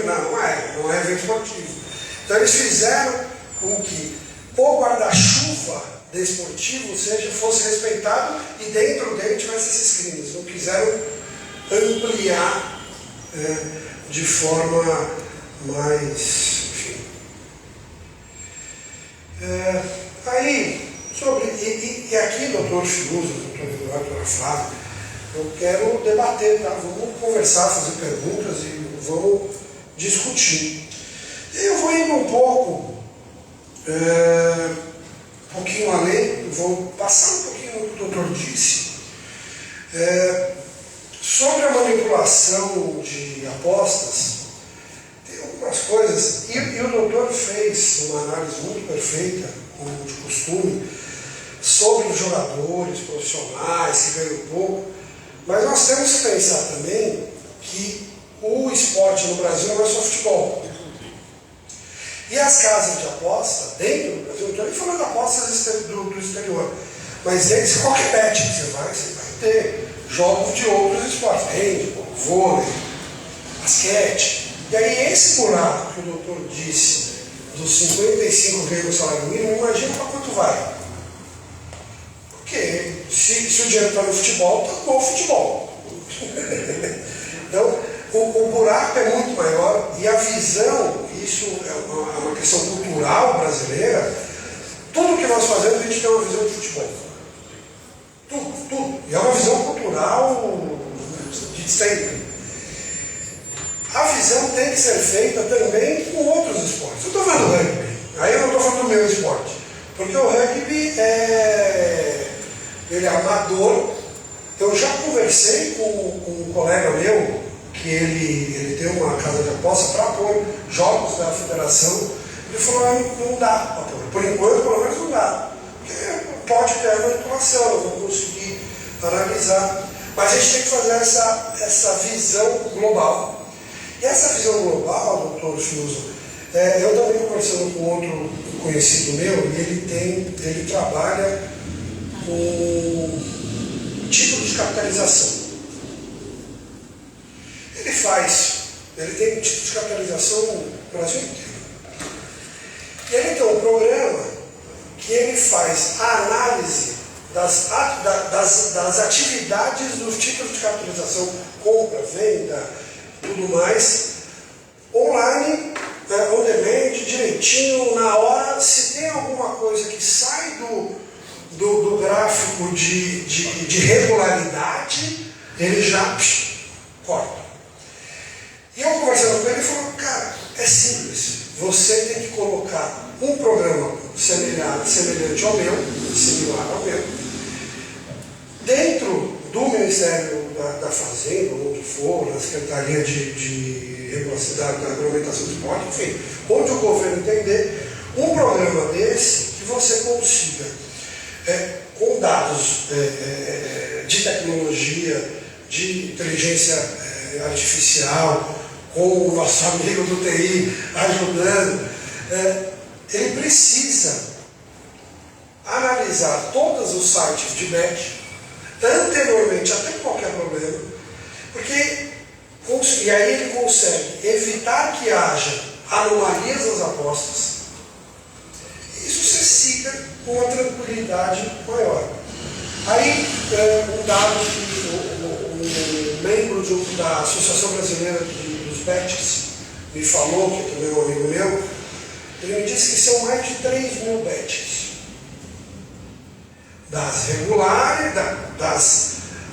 não é evento esportivo. Então eles fizeram com que o guarda-chuva desportivo fosse respeitado e dentro dele tivesse esses crimes. Não quiseram ampliar de forma mais... Enfim. Aí, e aqui, doutor Fiuza, doutor Eduardo, doutora Flávia, eu quero debater, tá? Vamos conversar, fazer perguntas e vamos discutir. E eu vou indo um pouquinho além, vou passar um pouquinho no que o doutor disse, sobre a manipulação de apostas. Tem algumas coisas, e o doutor fez uma análise muito perfeita, como de costume, sobre os jogadores profissionais que ganham pouco, mas nós temos que pensar também que o esporte no Brasil não é só futebol. E as casas de aposta, dentro do Brasil, não estou nem falando de apostas do exterior, mas dentro, qualquer bet que você vai ter jogos de outros esportes, handebol, vôlei, basquete. E aí esse buraco que o doutor disse, dos 55 vezes o salário mínimo, imagina para quanto vai. Porque se o dinheiro está no futebol, está no futebol. Então, o buraco é muito maior e a visão, isso é uma questão cultural brasileira, tudo que nós fazemos a gente tem uma visão de futebol. Tudo. E é uma visão cultural de sempre. A visão tem que ser feita também com outros esportes. Eu estou falando do rugby, aí eu não estou falando do meu esporte, porque o rugby ele é amador. Eu já conversei com um colega meu, que ele tem uma casa de aposta para pôr jogos da federação. Ele falou, não dá para pôr. Por enquanto, pelo menos não dá. Porque pode ter manipulação, nós vamos conseguir analisar. Mas a gente tem que fazer essa visão global. E essa visão global, doutor Fiuza, eu também conversando com outro conhecido meu, e ele trabalha com título de capitalização. Ele tem um título de capitalização no Brasil inteiro. E ele tem um programa que ele faz a análise das atividades dos títulos de capitalização, compra, venda, tudo mais, online, on demand, direitinho, na hora. Se tem alguma coisa que sai do gráfico de regularidade, ele já corta. E eu conversando com ele, ele falou, cara, é simples, você tem que colocar um programa semelhante ao meu, similar ao meu, dentro do Ministério da Fazenda, onde for, na Secretaria de Regulação da Regulamentação do Esporte, enfim, onde o governo entender um programa desse que você consiga, com dados de tecnologia, de inteligência artificial, com o nosso amigo do TI ajudando, ele precisa analisar todos os sites de bet anteriormente, até qualquer problema, e aí ele consegue evitar que haja anomalias nas apostas. Isso você siga com uma tranquilidade maior. Aí, um dado que um membro da Associação Brasileira dos Bets me falou, que também é um amigo meu, ele me disse que são mais de 3 mil bets. Das regulares,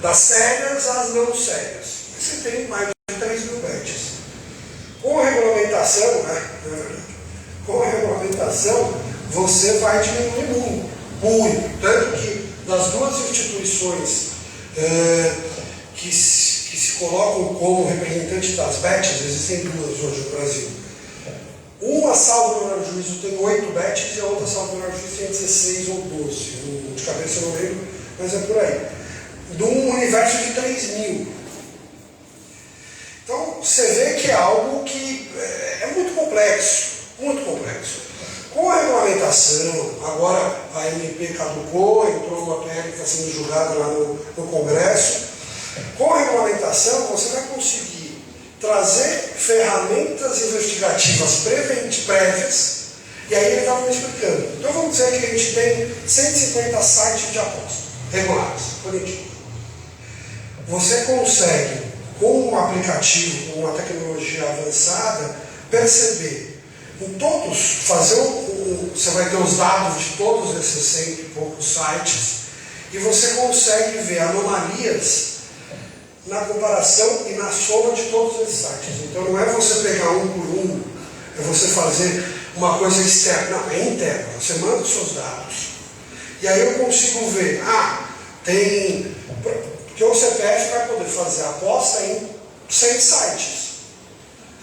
das sérias às não sérias. Você tem mais de 3 mil bets. Com a regulamentação, com a regulamentação, você vai diminuir muito. Tanto que das duas instituições que se colocam como representante das bets, existem duas hoje no Brasil. Uma, salvo melhor juízo, tem 8 bets e a outra, salvo melhor juízo, tem 16 ou 12. De cabeça eu não lembro, mas é por aí. De um universo de 3 mil. Então, você vê que é algo que é muito complexo, muito complexo. Com a regulamentação, agora a MP caducou, entrou uma PL que está sendo julgada lá no Congresso. Com a regulamentação, você vai conseguir trazer ferramentas investigativas prévias, e aí ele estava me explicando. Então vamos dizer que a gente tem 150 sites de aposta regulares, bonitinho. Você consegue, com um aplicativo, com uma tecnologia avançada, perceber em todos, você vai ter os dados de todos esses 100 e poucos sites, e você consegue ver anomalias na comparação e na soma de todos esses sites. Então não é você pegar um por um, é você fazer uma coisa externa. Não, é interna. Você manda os seus dados. E aí eu consigo ver, porque o CPF vai poder fazer a aposta em 100 sites.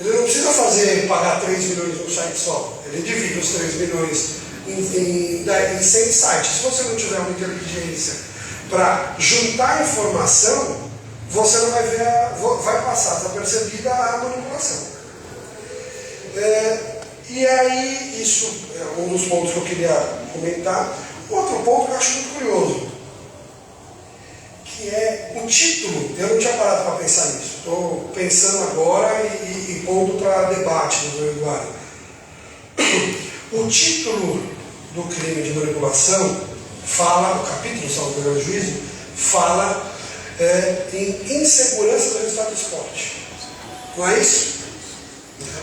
Ele não precisa pagar 3 milhões num site só. Ele divide os 3 milhões em 100 sites. Se você não tiver uma inteligência para juntar informação, você não vai ver, vai passar desapercebida a manipulação. E aí, isso é um dos pontos que eu queria comentar. Outro ponto que eu acho muito curioso, que é o título. Eu não tinha parado para pensar nisso. Estou pensando agora e pondo para debate no Eduardo. O título do crime de manipulação fala, o capítulo, salvo melhor juízo, fala em insegurança do resultado do esporte. Não é isso?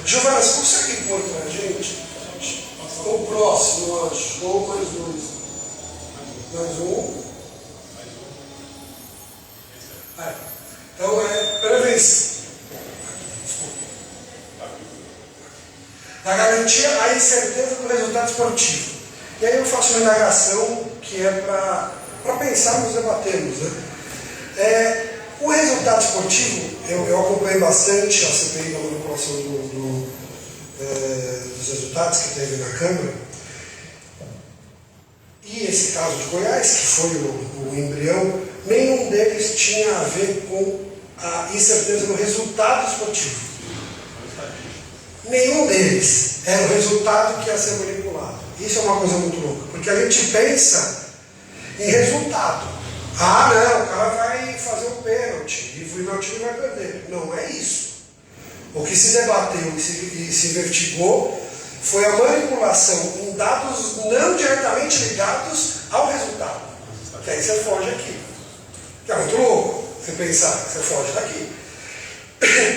Giovana, você consegue pôr para a gente? O próximo, acho. Ou mais dois. Mais um. Então prevenção. Da garantia a incerteza do resultado esportivo. E aí eu faço uma indagação que é para pensarmos e debatermos, né? O resultado esportivo, eu acompanhei bastante a CPI da manipulação dos resultados que teve na Câmara, e esse caso de Goiás, que foi o embrião, nenhum deles tinha a ver com a incerteza do resultado esportivo. Nenhum deles era o resultado que ia ser manipulado. Isso é uma coisa muito louca, porque a gente pensa em resultado. Não, o cara vai fazer um pênalti e o meu time vai perder. Não é isso. O que se debateu e se investigou foi a manipulação em dados não diretamente ligados ao resultado. Que aí você foge aqui. Que é muito louco você pensar que você foge daqui.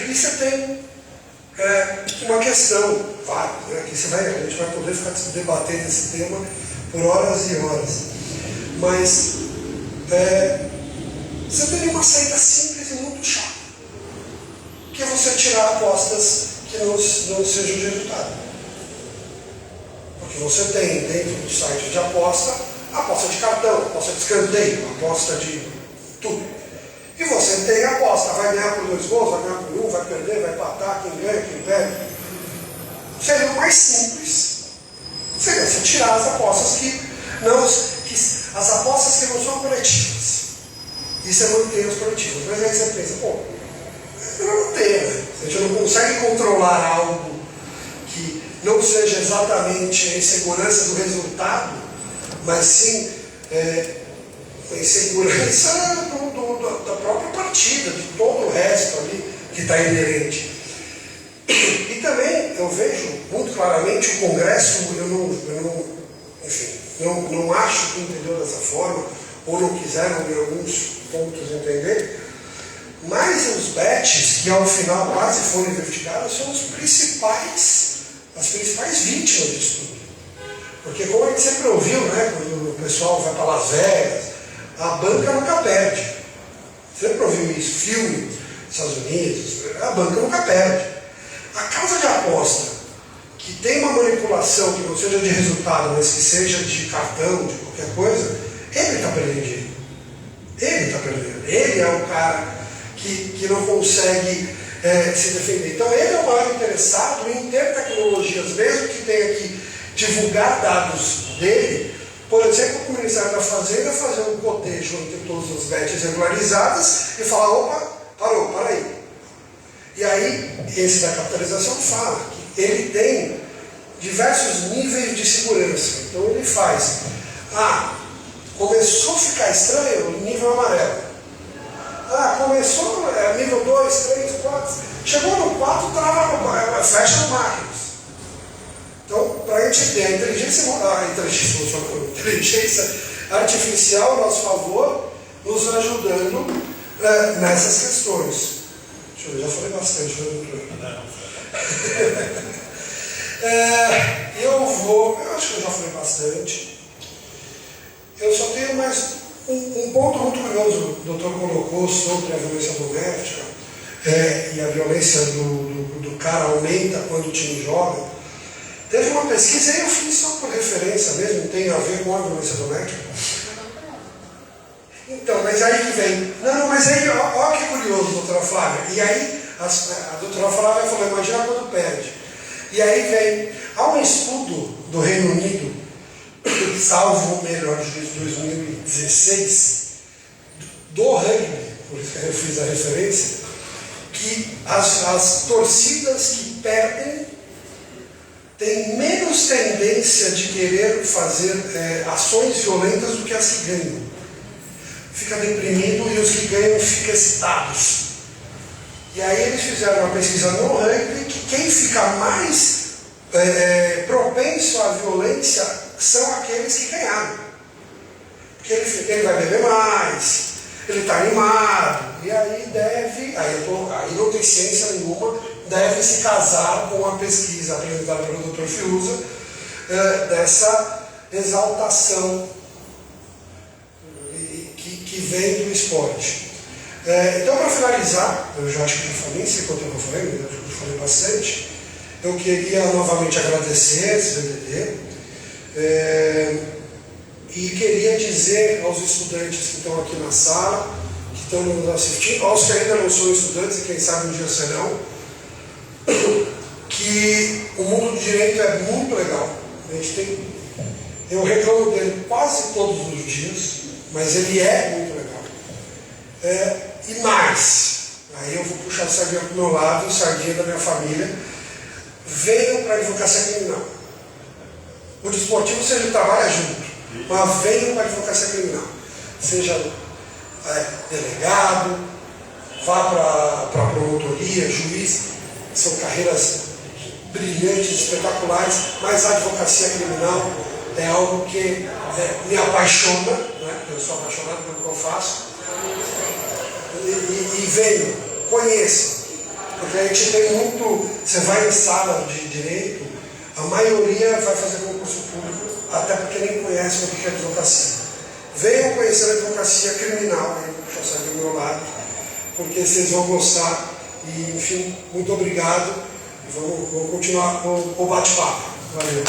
E você tem uma questão, né, que a gente vai poder ficar debatendo esse tema por horas e horas. Mas você teria uma saída simples e muito chata, que é você tirar apostas que não sejam de resultado. Porque você tem dentro do site de aposta, aposta de cartão, aposta de escanteio, aposta de tudo. E você tem a aposta, vai ganhar por 2 gols, vai ganhar por 1, vai perder, vai empatar, quem ganha, quem perde. Seria o mais simples. Seria você tirar as apostas as apostas que não são coletivas. Isso é manter as coletivas. Mas aí você pensa, pô, não tem, né? A gente não consegue controlar algo que não seja exatamente a insegurança do resultado, mas sim a insegurança da própria partida, de todo o resto ali que está inerente. E também eu vejo muito claramente o Congresso, não acho que entendeu dessa forma, ou não quiseram em alguns pontos entender, mas os bets que ao final quase foram investigados são as principais vítimas disso tudo. Porque como a gente sempre ouviu, né, quando o pessoal vai para Las Vegas, a banca nunca perde. Sempre ouviu isso, filme, Estados Unidos, a banca nunca perde. A casa de aposta que tem uma manipulação que não seja de resultado, mas que seja de cartão, de qualquer coisa, ele está perdendo dinheiro. Ele está perdendo. Ele é o cara que não consegue se defender. Então ele é o maior interessado em ter tecnologias, mesmo que tenha que divulgar dados dele. Por exemplo, o Ministério da Fazenda fazer um cotejo entre todas as bets regularizadas e falar, opa, para aí. E aí, esse da capitalização fala que ele tem diversos níveis de segurança. Então ele faz, começou a ficar estranho, nível amarelo. Começou nível 2, 3, 4, chegou no 4, fecha no máquinas. Então, para a gente ter a inteligência artificial a nosso favor, nos ajudando nessas questões. Eu já falei bastante, eu acho que eu já falei bastante. Eu só tenho mais um ponto muito curioso que o doutor colocou sobre a violência doméstica, e a violência do cara aumenta quando o time joga. Teve uma pesquisa, aí eu fiz só por referência mesmo, tem a ver com a violência doméstica. Então, mas aí que vem. Não, mas aí, olha que curioso, doutora Flávia. E aí, a doutora Flávia falou, imagina quando perde. E aí vem, há um estudo do Reino Unido, salvo o melhor juízo de 2016, do rugby, por isso que eu fiz a referência, que as torcidas que perdem têm menos tendência de querer fazer ações violentas do que as que ganham. Fica deprimido e os que ganham ficam excitados. E aí eles fizeram uma pesquisa no rugby que quem fica mais propenso à violência são aqueles que ganharam. Porque ele vai beber mais, ele está animado, e aí aí não tem ciência nenhuma, deve se casar com a pesquisa apresentada pelo Dr. Fiuza, dessa exaltação que vem do esporte. Então, para finalizar, eu já acho que já falei, não sei quanto tempo eu falei, mas eu falei bastante. Eu queria novamente agradecer esse VDD e queria dizer aos estudantes que estão aqui na sala, que estão nos assistindo, aos que ainda não são estudantes e quem sabe um dia serão, que o mundo do direito é muito legal. Eu reclamo dele quase todos os dias, mas ele é muito legal. E mais, aí eu vou puxar a sardinha para o meu lado, a sardinha da minha família, venham para a advocacia criminal. O desportivo você trabalha junto, mas venham para a advocacia criminal. Seja delegado, vá para a promotoria, juiz, são carreiras brilhantes, espetaculares, mas a advocacia criminal é algo que me apaixona, né? Eu sou apaixonado pelo que eu faço. E venham, conheçam, porque a gente tem muito. Você vai em sala de direito, a maioria vai fazer concurso público, até porque nem conhece o que é advocacia. Venham conhecer a advocacia criminal, aí vou puxar do meu lado, porque vocês vão gostar. E, enfim, muito obrigado. Vamos continuar o bate-papo. Valeu.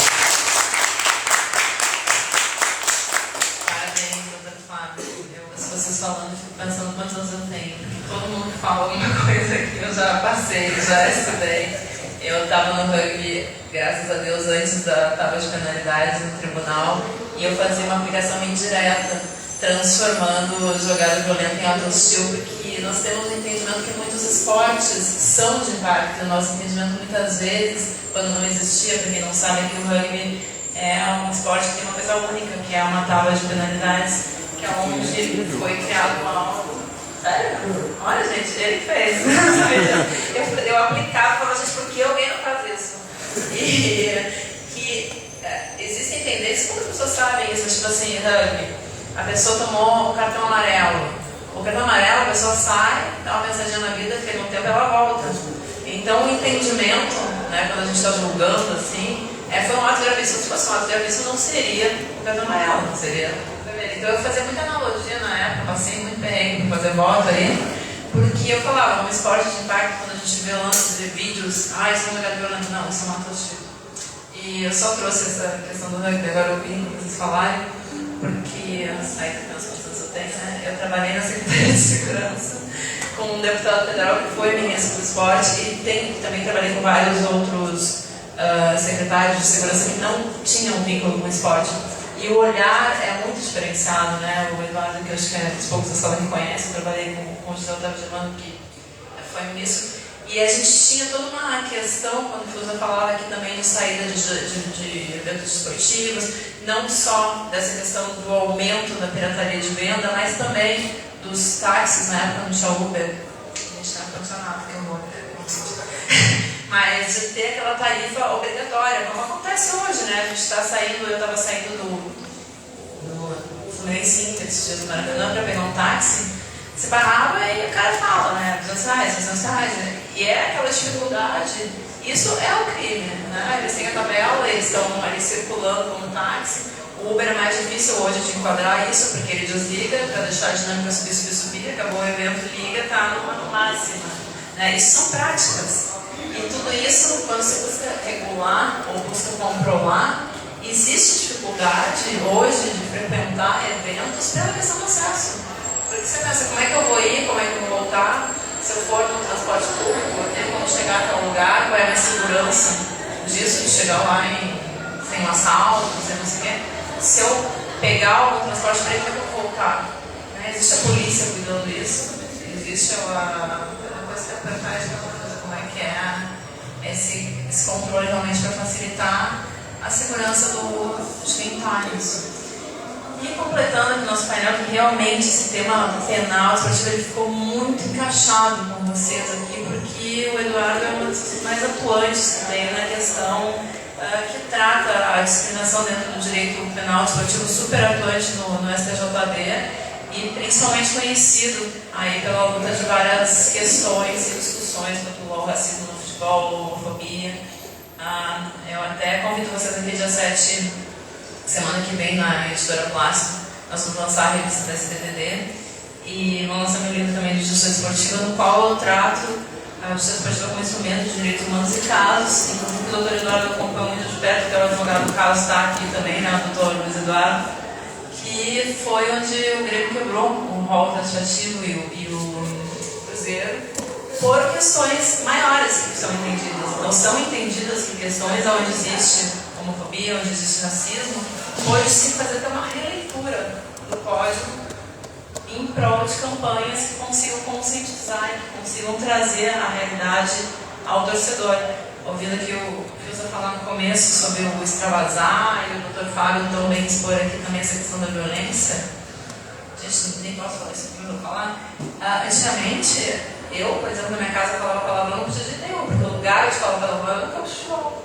já passei, já estudei. Eu estava no rugby, graças a Deus, antes da tábua de penalidades no tribunal, e eu fazia uma aplicação indireta, transformando jogada violenta em ato hostil, porque nós temos um entendimento que muitos esportes são de impacto. O nosso entendimento, muitas vezes, quando não existia, para quem não sabe, que o rugby é um esporte que tem uma coisa única, que é uma tábua de penalidades, que é onde foi criado uma aula. Sério? Olha, gente, ele fez. eu aplicava e falava, gente, por que alguém não faz isso? E que existem tendências, poucas pessoas sabem isso, mas tipo assim, rugby, a pessoa tomou o cartão amarelo. O cartão amarelo, a pessoa sai, dá uma pensadinha na vida, fica um tempo ela volta. Então o entendimento, né, quando a gente está julgando assim, foi um ato gravíssimo. Se fosse um ato gravíssimo, não seria o cartão amarelo, não seria. Então eu fazia muita analogia na época, passei muito perrengue para fazer voto aí, porque eu falava, um esporte de impacto, quando a gente vê lances de vídeos, isso é um lugar violento, não, isso é um ato hostil. E eu só trouxe essa questão do rugby, agora eu ouvi vocês falarem, porque aí que penso quantos anos eu tenho, né? Eu trabalhei na Secretaria de Segurança com um deputado federal que foi ministro do esporte e também trabalhei com vários outros secretários de segurança que não tinham vínculo com o esporte. E o olhar é muito diferenciado, né? O Eduardo, que eu acho que é dos poucos da sala que conhece, eu trabalhei com o José Otávio Germano, que foi ministro, e a gente tinha toda uma questão, quando o Fiuza falava aqui também de saída de eventos esportivos, não só dessa questão do aumento da pirataria de venda, mas também dos táxis, na época não tinha Uber, a gente estava funcionado, que horror. Mas de ter aquela tarifa obrigatória, como acontece hoje, né? A gente está saindo, eu estava saindo do Fluminense Inter, esses dias do Maracanã, para pegar um táxi, você parava e o cara fala, né? R$200, R$300, né? E é aquela dificuldade. Isso é o crime, né? Eles têm a tabela, eles estão ali circulando como táxi. O Uber é mais difícil hoje de enquadrar isso, porque ele desliga para deixar a dinâmica subir, acabou o evento, liga, está numa máxima. Né? Isso são práticas. E tudo isso, quando você busca regular ou busca controlar, existe dificuldade hoje de frequentar eventos pela questão do acesso. Porque você pensa, como é que eu vou ir, como é que eu vou voltar, se eu for no transporte público, eu tenho como chegar até um lugar, qual é a minha segurança disso, de chegar lá sem um assalto, sem não sei o quê. Se eu pegar algum transporte para ele, como é que eu vou voltar? Né? Existe a polícia cuidando disso, existe a coisa que é como é que é esse controle realmente para facilitar a segurança de quem está nisso. E completando aqui o nosso painel, que realmente esse tema penal esportivo ele ficou muito encaixado com vocês aqui, porque o Eduardo é uma das pessoas mais atuantes que tem na questão que trata a discriminação dentro do direito penal esportivo, super atuante no STJD e principalmente conhecido aí pela luta de várias questões e discussões quanto ao racismo no futebol, homofobia. Eu até convido vocês aqui dia 7, semana que vem, na Editora Plástico, nós vamos lançar a revista da STTD e vamos lançar meu livro também de justiça esportiva, no qual eu trato a justiça esportiva como instrumento de direitos humanos e casos. Inclusive o doutor Eduardo acompanhou muito de perto, que é o advogado do caso, está aqui também, né, o doutor Luiz Eduardo, que foi onde o Grêmio quebrou o rol taxativo e o Cruzeiro por questões maiores que são entendidas. Não são entendidas que questões onde existe homofobia, onde existe racismo, pode se fazer até uma releitura do código em prol de campanhas que consigam conscientizar e que consigam trazer a realidade ao torcedor. Ouvindo aqui o Fiuza falar no começo sobre o extravasar e o Dr. Fábio também expor aqui também essa questão da violência. Gente, nem posso falar isso aqui, não vou falar. Antigamente, eu, por exemplo, na minha casa falava palavrão, não podia de nenhum, porque o lugar de falar palavrão era no campo de futebol.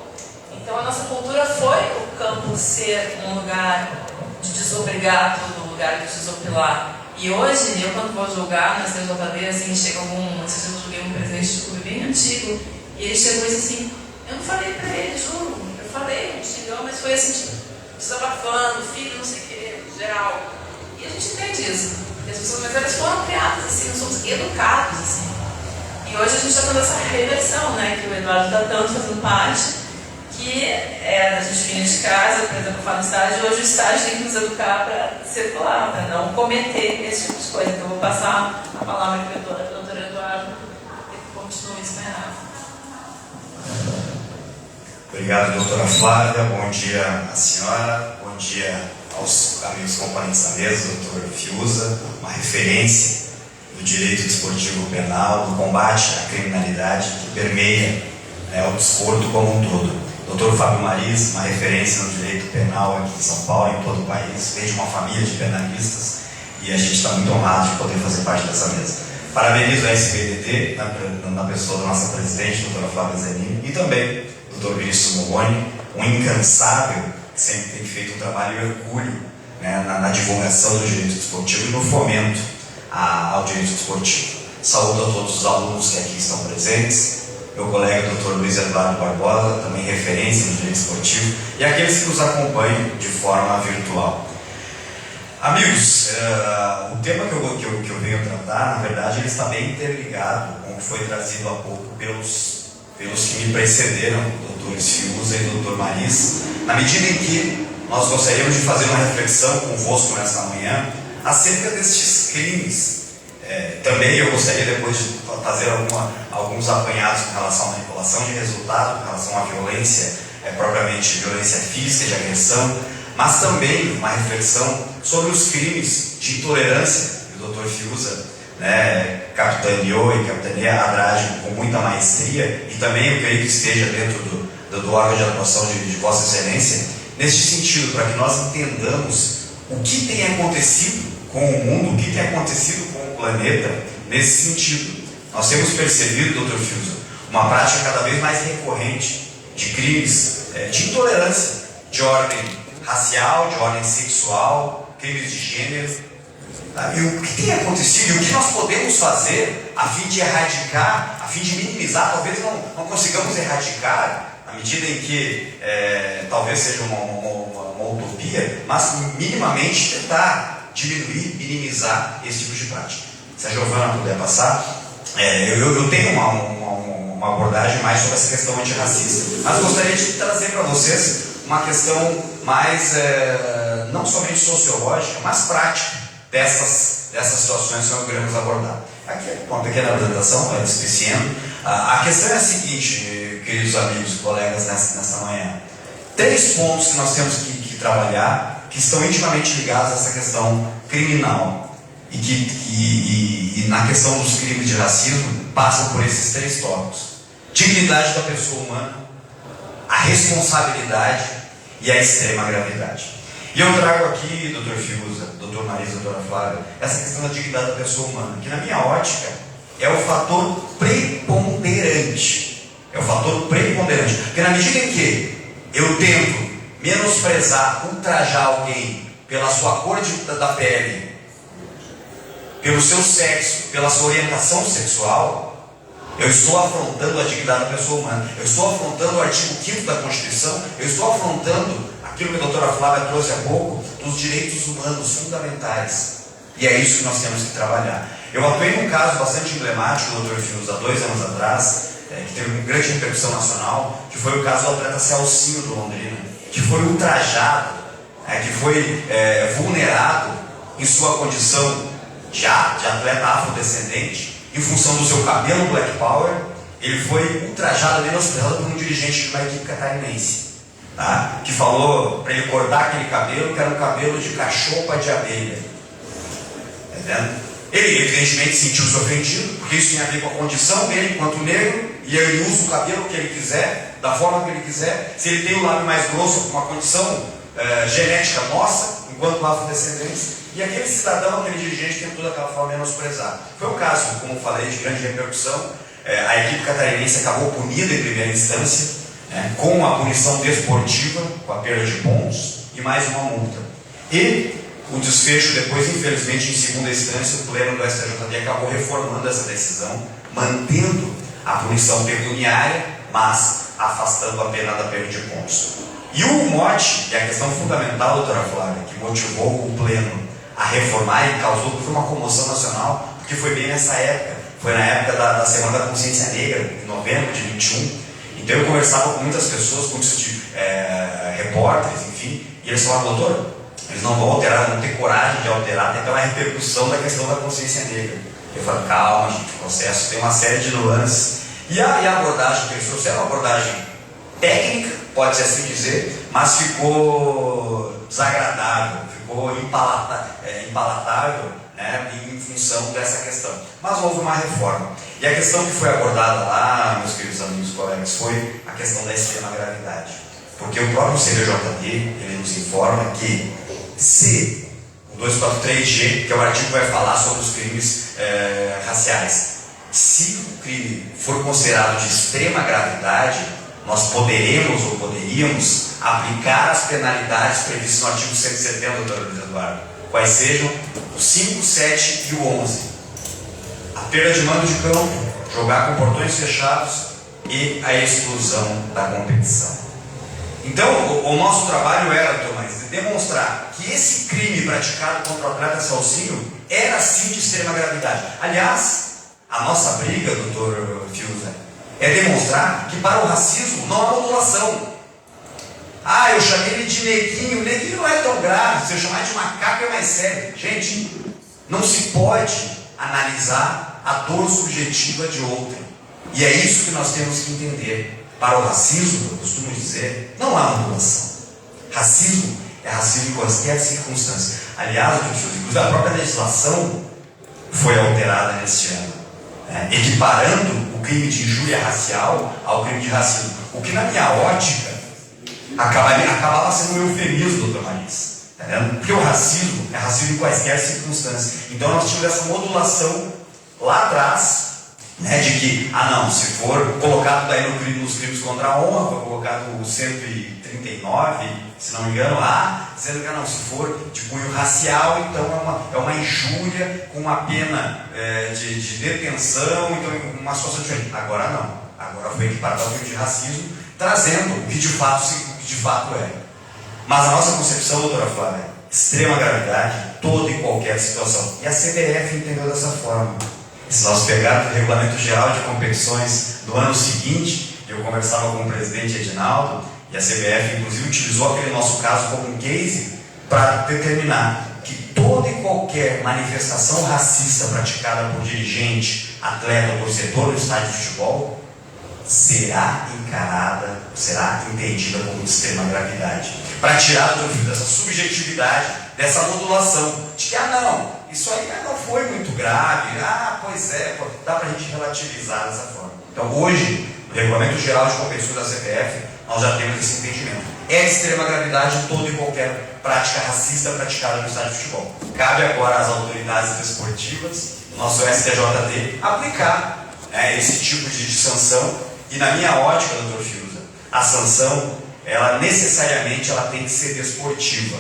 Então a nossa cultura foi o campo ser um lugar de desobrigar todo, um lugar de desopilar. E hoje, eu quando vou julgar nas STJD, assim, chega algum, esses dias eu julguei um presidente de clube bem antigo, e ele chegou e disse assim, eu não falei pra ele, juro, eu falei, xingou, mas foi assim, desabafando, filho, não sei o que, geral. E a gente entende isso, porque as pessoas mais velhas foram criadas assim, nós somos educados assim. E hoje a gente está tendo essa reversão, né, que o Eduardo está tanto fazendo parte, que a gente vinha de casa, por exemplo, eu falo no estágio, hoje o estágio tem que nos educar para circular, para não cometer esse tipo de coisa. Então eu vou passar a palavra para o doutor Eduardo, que continue Obrigado, doutora Flávia. Bom dia à senhora. Bom dia aos amigos componentes da mesa, doutor Fiuza, uma referência do direito desportivo penal, do combate à criminalidade que permeia o desporto como um todo. Doutor Fábio Mariz, uma referência no direito penal aqui em São Paulo, em todo o país, veio de uma família de penalistas e a gente está muito honrado de poder fazer parte dessa mesa. Parabenizo a SBDD, na pessoa da nossa presidente, doutora Flávia Zanini, e também doutor Vinícius Mogoni, um incansável, que sempre tem feito um trabalho de orgulho na divulgação do direito desportivo e no fomento ao direito desportivo. Saúdo a todos os alunos que aqui estão presentes, meu colega Dr. Luiz Eduardo Barbosa, também referência no direito esportivo, e aqueles que nos acompanham de forma virtual. Amigos, o tema que eu venho tratar, na verdade, ele está bem interligado com o que foi trazido há pouco pelos que me precederam, doutores Fiuza e doutor Mariz, na medida em que nós gostaríamos de fazer uma reflexão convosco nesta manhã acerca destes crimes. Também eu gostaria depois de fazer alguns apanhados com relação à manipulação de resultado, com relação à violência, propriamente violência física, de agressão, mas também uma reflexão sobre os crimes de intolerância, que o doutor Fiuza capitaneou e capitaneia a Dragem com muita maestria, e também eu creio que esteja dentro do órgão de atuação de Vossa Excelência, neste sentido, para que nós entendamos o que tem acontecido com o mundo, o que tem acontecido com o planeta nesse sentido. Nós temos percebido, doutor Fiuza, uma prática cada vez mais recorrente de crimes de intolerância, de ordem racial, de ordem sexual, crimes de gênero. E o que tem acontecido e o que nós podemos fazer a fim de erradicar, a fim de minimizar, talvez não consigamos erradicar, na medida em que talvez seja uma utopia, mas minimamente tentar diminuir, minimizar esse tipo de prática. Se a Giovana puder passar, eu tenho uma abordagem mais sobre essa questão antirracista, mas gostaria de trazer para vocês uma questão mais, não somente sociológica, mas prática dessas situações que nós queremos abordar. Aqui é uma pequena apresentação, despiciando. A questão é a seguinte, queridos amigos e colegas, nesta manhã. 3 pontos que nós temos que trabalhar, que estão intimamente ligados a essa questão criminal e na questão dos crimes de racismo passam por esses 3 tópicos: dignidade da pessoa humana, a responsabilidade e a extrema gravidade. E eu trago aqui, doutor Fiuza, doutor Mariz, doutora Flávia, essa questão da dignidade da pessoa humana, que na minha ótica é o fator preponderante. É o fator preponderante. Porque na medida em que eu tento menosprezar, ultrajar alguém pela sua cor da pele, pelo seu sexo, pela sua orientação sexual, eu estou afrontando a dignidade da pessoa humana. Eu estou afrontando o artigo 5º da Constituição, eu estou afrontando aquilo que a doutora Flávia trouxe há pouco, dos direitos humanos fundamentais. E é isso que nós temos que trabalhar. Eu atuei num caso bastante emblemático, doutor Fiuza, há 2 anos atrás, que teve uma grande repercussão nacional, que foi o caso do atleta Celcinho do Londrina, que foi ultrajado, que foi vulnerado em sua condição de atleta afrodescendente, em função do seu cabelo Black Power. Ele foi ultrajado, menosprezado por um dirigente de uma equipe catarinense, que falou para ele cortar aquele cabelo, que era um cabelo de cachopa de abelha. Ele evidentemente sentiu-se ofendido, porque isso tinha a ver com a condição dele enquanto negro, e ele usa o cabelo que ele quiser, da forma que ele quiser. Se ele tem o lábio mais grosso, com uma condição genética nossa, enquanto afrodescendentes, e aquele cidadão, aquele dirigente, tentou daquela forma menosprezar. Foi um caso, como falei, de grande repercussão. A equipe catarinense acabou punida em primeira instância, com a punição desportiva, com a perda de pontos e mais uma multa. E o desfecho depois, infelizmente, em segunda instância, o pleno do STJD acabou reformando essa decisão, mantendo a punição pecuniária, mas afastando a pena da perda de pontos. E o mote, que é a questão fundamental, doutora Flávia, que motivou o pleno a reformar e causou uma comoção nacional, porque foi bem nessa época, foi na época da Semana da Consciência Negra, em novembro de 21. Então eu conversava com muitas pessoas, muitos repórteres, enfim, e eles falavam: doutor, eles não vão alterar, não ter coragem de alterar, até pela repercussão da questão da consciência negra. Eu falo: calma, gente, o processo tem uma série de nuances. E a abordagem que eles trouxeram é uma abordagem técnica, pode-se assim dizer, mas ficou desagradável, ficou impalatável, né, em função dessa questão. Mas houve uma reforma. E a questão que foi abordada lá, meus queridos amigos e colegas, foi a questão da extrema gravidade. Porque o próprio CBJD, ele nos informa que se o 243G, que é o artigo que vai falar sobre os crimes raciais, se o crime for considerado de extrema gravidade, nós poderíamos aplicar as penalidades previstas no artigo 170, doutor Luiz Eduardo, quais sejam o 5, 7 e o 11. A perda de mando de campo, jogar com portões fechados e a exclusão da competição. Então, o nosso trabalho era, Tomás, de demonstrar que esse crime praticado contra o atleta Salsinho era sim de extrema gravidade. Aliás, a nossa briga, doutor Fiuza, é demonstrar que para o racismo não há modulação. Ah, eu chamei ele de neguinho. Neguinho não é tão grave. Se eu chamar de macaco é mais sério. Gente, não se pode analisar a dor subjetiva de outrem. E é isso que nós temos que entender. Para o racismo, eu costumo dizer, não há modulação. Racismo é racismo em qualquer circunstância. Aliás, inclusive a própria legislação foi alterada neste ano, equiparando o crime de injúria racial ao crime de racismo. O que, na minha ótica, acabava sendo um eufemismo, doutor Marins. Porque o racismo é racismo em quaisquer circunstâncias. Então nós tivemos essa modulação lá atrás, de que, se for colocado daí nos crimes contra a honra, foi colocado o 139, se não me engano, dizendo que se for de cunho racial, então é uma injúria com uma pena de detenção, então uma situação diferente. Agora não. Agora foi equiparado ao crime de racismo, trazendo o que de fato é. Mas a nossa concepção, doutora Flávia, extrema gravidade, toda e qualquer situação. E a CBF entendeu dessa forma. Se nós pegarmos o Regulamento Geral de Competições do ano seguinte, eu conversava com o presidente Edinaldo, e a CBF inclusive utilizou aquele nosso caso como um case para determinar que toda e qualquer manifestação racista praticada por dirigente, atleta ou torcedor no estádio de futebol será entendida como de extrema gravidade, para tirar dessa subjetividade, dessa modulação de que isso aí não foi muito grave, dá para a gente relativizar dessa forma. Então hoje, no Regulamento Geral de Competições da CBF, nós já temos esse entendimento. É de extrema gravidade toda e qualquer prática racista praticada no estádio de futebol. Cabe agora às autoridades desportivas, nosso STJD, aplicar esse tipo de sanção. E na minha ótica, doutor Fiuza, a sanção, ela necessariamente tem que ser desportiva.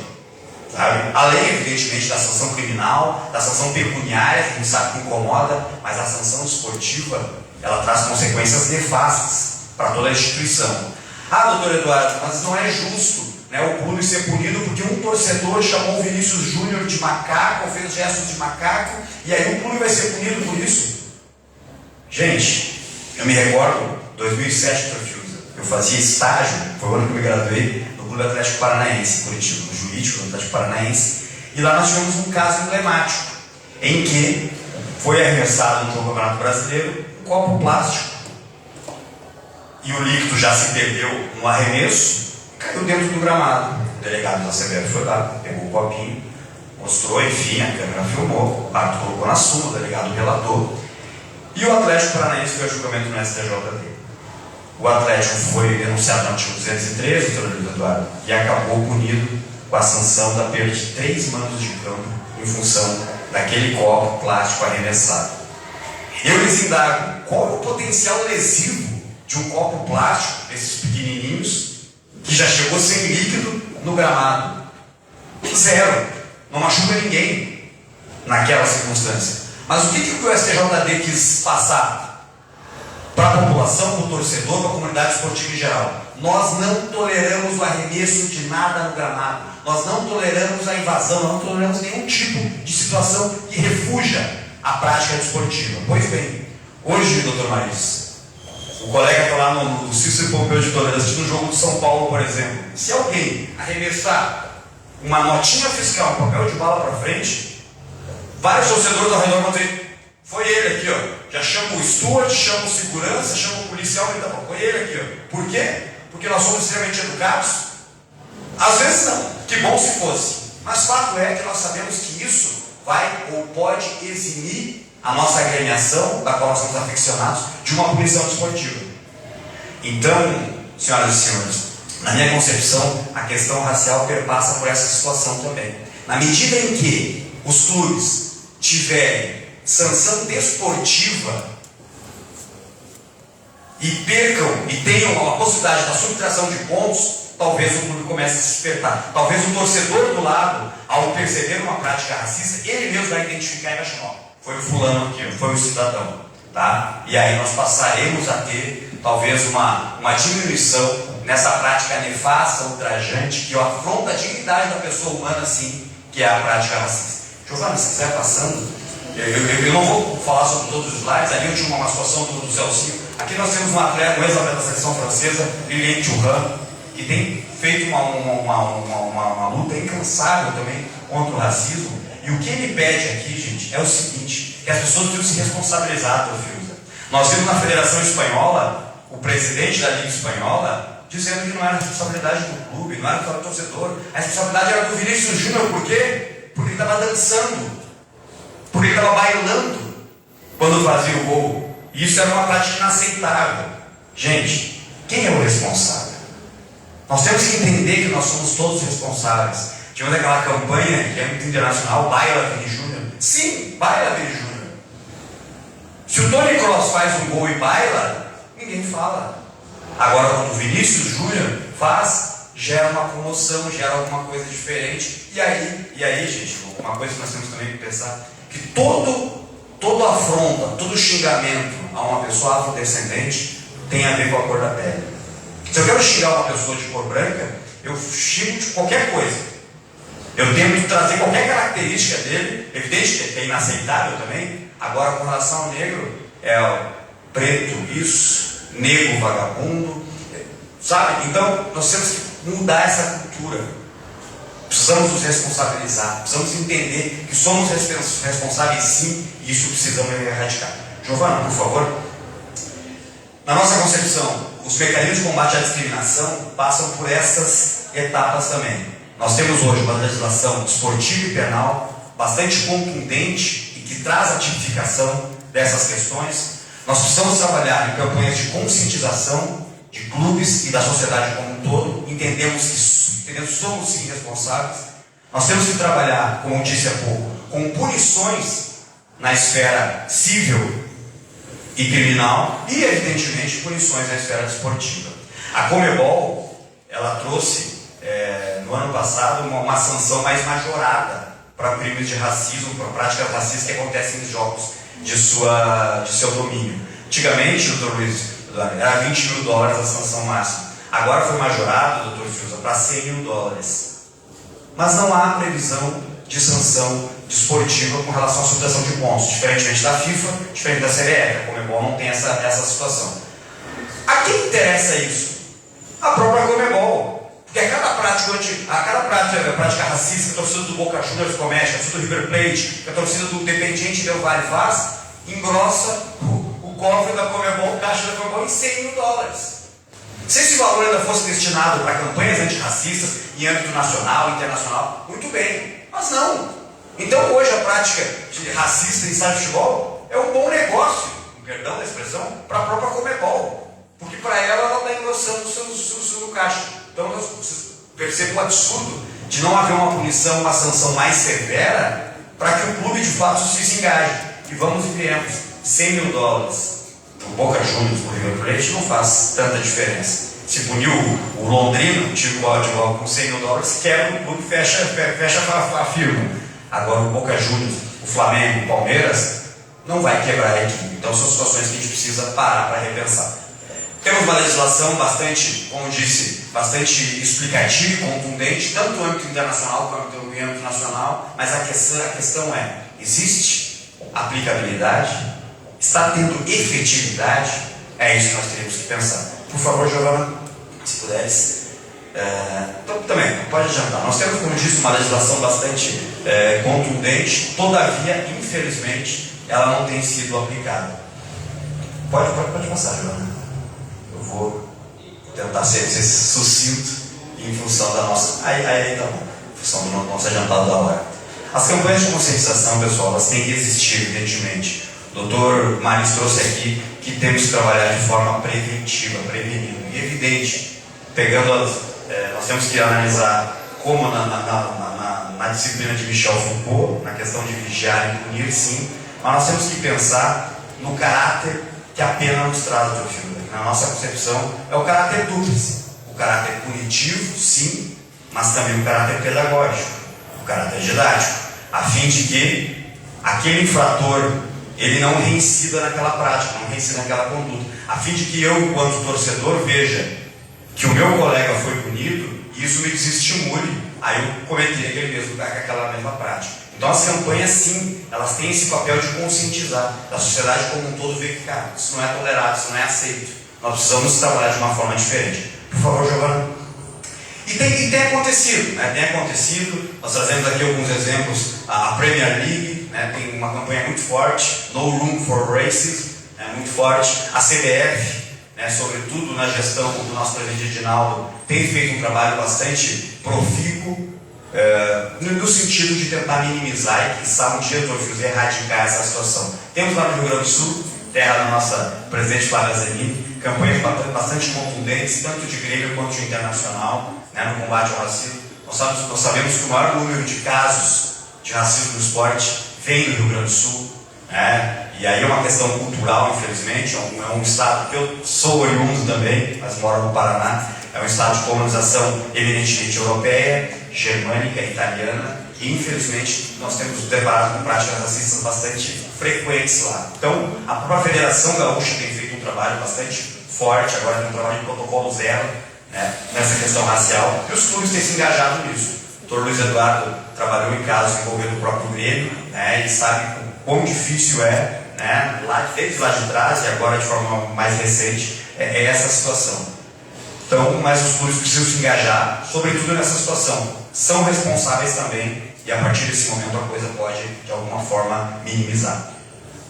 Sabe? Além, evidentemente, da sanção criminal, da sanção pecuniária, que a gente sabe que incomoda, mas a sanção desportiva, ela traz consequências nefastas para toda a instituição. Doutor Eduardo, mas não é justo o clube ser punido porque um torcedor chamou o Vinícius Júnior de macaco, ou fez gestos de macaco, e aí o clube vai ser punido por isso? Gente, eu me recordo, 2007, doutor Fiuza, eu fazia estágio, foi o ano que eu me graduei, no Clube Atlético Paranaense, Curitiba, no jurídico do Atlético Paranaense, e lá nós tivemos um caso emblemático, em que foi arremessado no Campeonato Brasileiro um copo plástico, e o líquido já se perdeu no arremesso, caiu dentro do gramado. O delegado da CBF foi lá, pegou o copinho, mostrou, enfim, a câmera filmou, o árbitro colocou na súmula, o delegado relatou, e o Atlético Paranaense foi a julgamento no STJD. O Atlético foi denunciado no artigo 213, doutor Luiz Eduardo, e acabou punido com a sanção da perda de 3 mandos de campo em função daquele copo plástico arremessado. Eu lhes indago, qual é o potencial lesivo de um copo plástico, desses pequenininhos, que já chegou sem líquido no gramado? 0. Não machuca ninguém naquela circunstância. Mas o que o STJD quis passar para a população, para o torcedor, para a comunidade esportiva em geral? Nós não toleramos o arremesso de nada no gramado. Nós não toleramos a invasão, não toleramos nenhum tipo de situação que refuja a prática desportiva. Pois bem, hoje, doutor Marins, o colega está lá no Cícero Pompeu de Toledo, assistindo o jogo do São Paulo, por exemplo. Se alguém arremessar uma notinha fiscal, um papel de bala para frente, vários torcedores ao redor vão dizer: foi ele aqui, ó. Já chama o steward, chama o segurança, chama o policial, foi ele aqui, ó. Por quê? porque nós somos extremamente educados? Às vezes não, que bom se fosse. Mas fato é que nós sabemos que isso vai ou pode eximir a nossa agremiação, da qual nós somos aficionados, de uma punição desportiva. Então, senhoras e senhores, na minha concepção, a questão racial perpassa por essa situação também. Na medida em que os clubes tiverem sanção desportiva e percam e tenham a possibilidade da subtração de pontos, talvez o clube comece a se despertar. Talvez o torcedor do lado, ao perceber uma prática racista, ele mesmo vai identificar e vai chamar: foi o fulano aqui, foi o cidadão, tá? E aí nós passaremos a ter talvez uma diminuição nessa prática nefasta, ultrajante, que afronta a dignidade da pessoa humana, assim, que é a prática racista. Giovana, se quiser passando, eu não vou falar sobre todos os slides. Ali eu tinha uma situação do Celcinho. Aqui nós temos um atleta, um ex-atleta da seleção francesa, Lilian Thuram, que tem feito uma luta incansável também contra o racismo. E o que ele pede aqui, gente, é o seguinte: que as pessoas precisam se responsabilizar, Fiuza. Nós vimos na Federação Espanhola o presidente da Liga Espanhola dizendo que não era responsabilidade do clube, não era do torcedor, a responsabilidade era do Vinícius Júnior. Por quê? Porque ele estava dançando, porque ele estava bailando quando fazia o gol. E isso era uma prática inaceitável. Gente, quem é o responsável? Nós temos que entender que nós somos todos responsáveis. Tivemos aquela campanha que é muito internacional, Baila Vini Júnior. Sim, baila Vini Júnior. Se o Toni Kroos faz um gol e baila, ninguém fala. Agora, quando o Vinícius Júnior faz, gera uma comoção, gera alguma coisa diferente. E aí, gente, uma coisa que nós temos também que pensar, que todo afronta, todo xingamento a uma pessoa afrodescendente tem a ver com a cor da pele. Se eu quero xingar uma pessoa de cor branca, eu xingo de qualquer coisa. Eu tento trazer qualquer característica dele, evidente que é inaceitável também. Agora, com relação ao negro, é o preto isso, negro vagabundo, sabe? Então, nós temos que mudar essa cultura. Precisamos nos responsabilizar, precisamos entender que somos responsáveis sim, e isso precisamos erradicar. Giovana, por favor. Na nossa concepção, os mecanismos de combate à discriminação passam por essas etapas também. Nós temos hoje uma legislação esportiva e penal bastante contundente e que traz a tipificação dessas questões. Nós precisamos trabalhar em campanhas de conscientização de clubes e da sociedade como um todo. Entendemos que somos sim responsáveis. Nós temos que trabalhar, como disse há pouco, com punições na esfera civil e criminal e, evidentemente, punições na esfera desportiva. A Conmebol, ela trouxe no ano passado uma sanção mais majorada para crimes de racismo, para práticas racistas que acontecem nos jogos de seu domínio. Antigamente, doutor Luiz, era $20 mil a sanção máxima. Agora foi majorado, doutor Fiuza, para $100 mil. Mas não há previsão de sanção desportiva com relação à subtração de pontos, diferentemente da FIFA, diferente da CBF. A Conmebol não tem essa situação. A quem interessa isso? A própria Conmebol. Porque a cada prática racista que a torcida do Boca Juniors comete, que a torcida do River Plate, que a torcida do Independiente Del Valle faz, engrossa o cofre da Conmebol, o caixa da Conmebol, em $100 mil. Se esse valor ainda fosse destinado para campanhas antirracistas em âmbito nacional, internacional, muito bem. Mas não. Então hoje a prática racista em estádio de futebol é um bom negócio, perdão da expressão, para a própria Conmebol. Porque para ela está engrossando o seu caixa. Então nós percebemos o absurdo de não haver uma punição, uma sanção mais severa para que o clube de fato se engaje. E vamos e viemos. $100 mil. O Boca Juniors, o River Plate, não faz tanta diferença. Se puniu o Londrina, o time com $100 mil, quebra o clube, fecha a firma. Agora o Boca Juniors, o Flamengo, o Palmeiras, não vai quebrar a equipe. Então são situações que a gente precisa parar para repensar. Temos uma legislação bastante, como disse, bastante explicativa e contundente, tanto no âmbito internacional quanto no âmbito nacional, mas a questão é: existe aplicabilidade? Está tendo efetividade? É isso que nós teríamos que pensar. Por favor, Giovana, se puderes. Também, pode adiantar. Nós temos, como disse, uma legislação bastante contundente, todavia, infelizmente, ela não tem sido aplicada. Pode passar, Giovana. Eu vou tentar ser sucinto em função da nossa... Aí tá bom, em função do nosso adiantado da hora. As campanhas de conscientização, pessoal, elas têm que existir, evidentemente. O Dr. Maris trouxe aqui que temos que trabalhar de forma preventiva, prevenindo. E evidente, nós temos que analisar como na disciplina de Michel Foucault, na questão de vigiar e punir, sim, mas nós temos que pensar no caráter que a pena nos traz, Dr. Fiuza. Na nossa concepção, é o caráter dúplice. O caráter punitivo, sim, mas também o caráter pedagógico, o caráter didático, a fim de que aquele infrator ele não reincida naquela prática, não reincida naquela conduta, a fim de que eu, enquanto torcedor, veja que o meu colega foi punido e isso me desestimule a eu cometer aquela mesma prática. Então as campanhas, sim, elas têm esse papel de conscientizar, da sociedade como um todo ver que, cara, isso não é tolerado, isso não é aceito. Nós precisamos trabalhar de uma forma diferente. Por favor, Giovana. E tem acontecido, né? Tem acontecido. Nós trazemos aqui alguns exemplos. A Premier League, né, tem uma campanha muito forte, No Room for Racism, né, muito forte. A CBF, né, sobretudo na gestão do nosso presidente Edinaldo, tem feito um trabalho bastante profícuo, no sentido de tentar minimizar e, quiçá, um dia, Dr. Fiuza, erradicar essa situação. Temos lá no Rio Grande do Sul, terra da nossa presidente Flávia Zanini, campanhas bastante contundentes, tanto de Grêmio quanto de Internacional, né, no combate ao racismo. Nós sabemos que o maior número de casos de racismo no esporte vem do Rio Grande do Sul, né, e aí é uma questão cultural, infelizmente. É um estado que eu sou oriundo também, mas moro no Paraná. É um estado de colonização eminentemente europeia, germânica, italiana, e infelizmente nós temos nos deparado com práticas racistas bastante frequentes lá. Então, a própria Federação Gaúcha tem feito um trabalho bastante forte, agora tem um trabalho de protocolo zero, né, nessa questão racial, e os clubes têm se engajado nisso. O Dr. Luiz Eduardo trabalhou em casos envolvendo o próprio Grêmio, né, e sabe o quão difícil é, né, desde lá de trás e agora de forma mais recente, é essa situação. Então, mas os clubes precisam se engajar, sobretudo nessa situação. São responsáveis também, e a partir desse momento a coisa pode, de alguma forma, minimizar.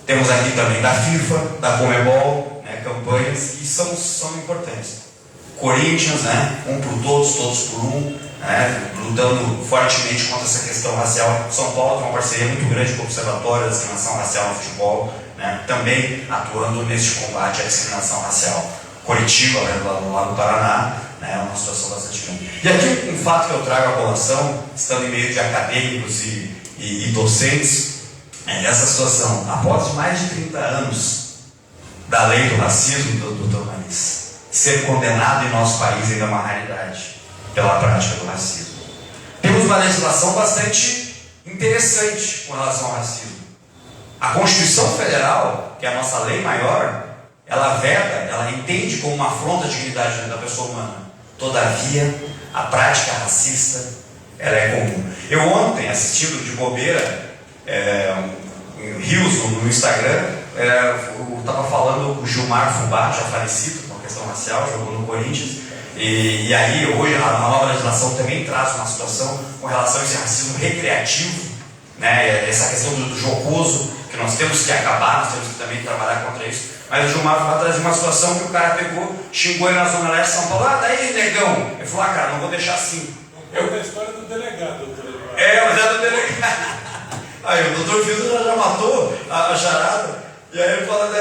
Temos aqui também da FIFA, da Conmebol, né, campanhas que são importantes. Corinthians, né, um por todos, todos por um, né, lutando fortemente contra essa questão racial. São Paulo tem uma parceria muito grande com o Observatório da Discriminação Racial no Futebol, né, também atuando neste combate à discriminação racial. Curitiba, lá no Paraná, né, é uma situação bastante grande. E aqui um fato que eu trago à colação, estando em meio de acadêmicos e docentes, é essa situação. Após mais de 30 anos da lei do racismo, Dr. Maris, ser condenado em nosso país ainda é uma raridade pela prática do racismo. Temos uma legislação bastante interessante com relação ao racismo. A Constituição Federal, que é a nossa lei maior, ela veda, ela entende como uma afronta à dignidade da pessoa humana. Todavia, a prática racista, ela é comum. Eu ontem, assistindo de bobeira, Rios no Instagram, eu estava falando com o Gilmar Fubá, já falecido, por uma questão racial, jogou no Corinthians, e aí hoje a nova legislação também traz uma situação com relação a esse racismo recreativo, né, essa questão do jocoso, que nós temos que acabar, nós temos que também trabalhar contra isso. Mas o Gilmar vai trazer uma situação que o cara pegou, xingou ele na Zona Leste de São Paulo. Daí, negão. Ele falou, cara, não vou deixar assim. Eu da história do delegado, doutor. Mas é do delegado. Aí o doutor Fiuza já matou a charada. E aí ele fala,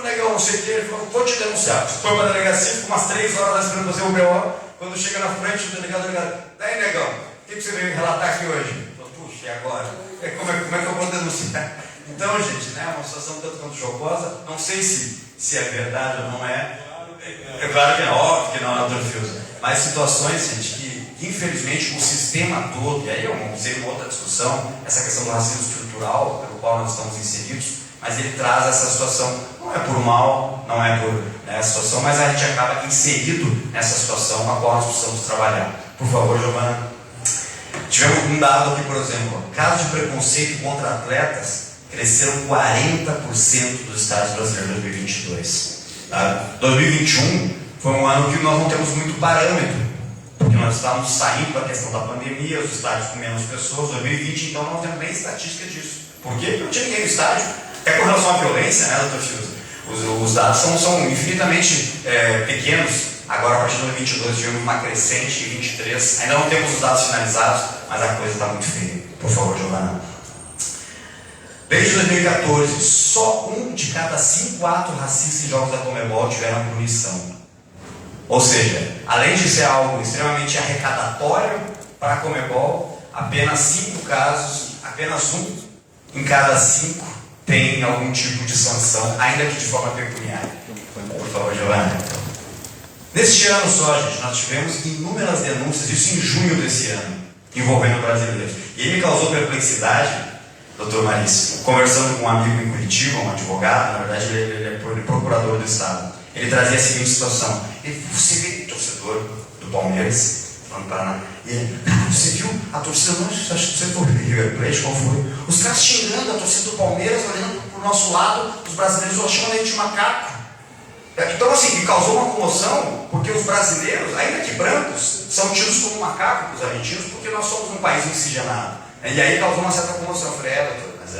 negão, não sei o que. Ele falou, vou te denunciar. Foi pra delegacia, ficou umas 3 horas lá esperando fazer o BO. Quando chega na frente, o delegado, daí, negão, o que você veio relatar aqui hoje? Ele falou, puxa, e agora? Como é que eu vou denunciar? Então, gente, né, uma situação tanto quanto jocosa, não sei se é verdade ou não é. É claro que é óbvio que não, Dr. Fiuza. Mas situações, gente, que infelizmente o sistema todo, e aí eu não sei uma outra discussão, essa questão do racismo estrutural, pelo qual nós estamos inseridos, mas ele traz essa situação, não é por mal, não é por essa situação, mas a gente acaba inserido nessa situação na qual nós precisamos trabalhar. Por favor, Giovana. Tivemos um dado aqui, por exemplo, casos de preconceito contra atletas cresceram 40% dos estados brasileiros em 2022. Tá? 2021 foi um ano que nós não temos muito parâmetro, porque nós estávamos saindo da questão da pandemia, os estádios com menos pessoas. 2020, então, não temos nem estatística disso. Por quê? Porque não tinha ninguém no estádio. Até com relação à violência, né, Dr. Fiuza? Os dados são infinitamente pequenos. Agora, a partir de 2022, tivemos uma crescente, em 23, ainda não temos os dados finalizados, mas a coisa está muito feia. Por favor, Giovana. Desde 2014, só 1 de cada 5 atos racistas em jogos da Conmebol tiveram punição. Ou seja, além de ser algo extremamente arrecadatório para a Conmebol, apenas 5 casos, apenas 1 em cada 5 tem algum tipo de sanção, ainda que de forma pecuniária. Por favor, Giovana. Neste ano só, gente, nós tivemos inúmeras denúncias, isso em junho desse ano, envolvendo brasileiros. E ele me causou perplexidade, doutor Marício, conversando com um amigo em Curitiba, um advogado, na verdade ele é procurador do Estado. Ele trazia a seguinte situação: você vê torcedor do Palmeiras, lá no Paraná, e ele, você viu a torcida, não, acho que você foi River Plate, qual foi? Os caras xingando a torcida do Palmeiras, olhando para o nosso lado, os brasileiros chamando a gente de macaco. Então, assim, me causou uma comoção, porque os brasileiros, ainda que brancos, são tidos como macacos para os argentinos, porque nós somos um país miscigenado. E aí causou uma certa comoção. Eu falei, doutor, mas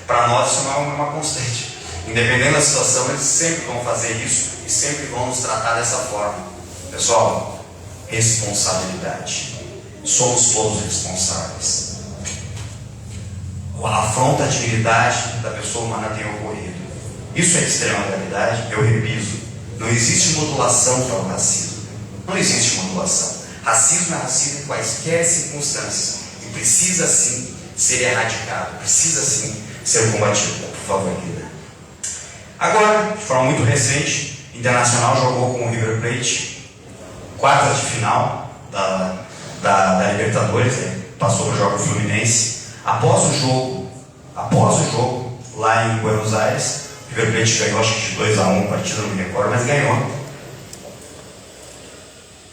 para nós isso não é uma constante. Independente da situação, eles sempre vão fazer isso e sempre vão nos tratar dessa forma. Pessoal, responsabilidade. Somos todos responsáveis. A afronta à dignidade da pessoa humana tem ocorrido. Isso é de extrema gravidade, eu repiso. Não existe modulação para o racismo. Não existe modulação. Racismo é racismo em quaisquer circunstâncias. E precisa sim ser erradicado. Precisa sim ser combatido. Por favor, Guida. Agora, de forma muito recente, Internacional jogou com o River Plate, quartas de final da Libertadores, passou para o jogo Fluminense. Após o jogo, lá em Buenos Aires, o River Plate ganhou, acho que de 2-1, partida não me recordo, mas ganhou.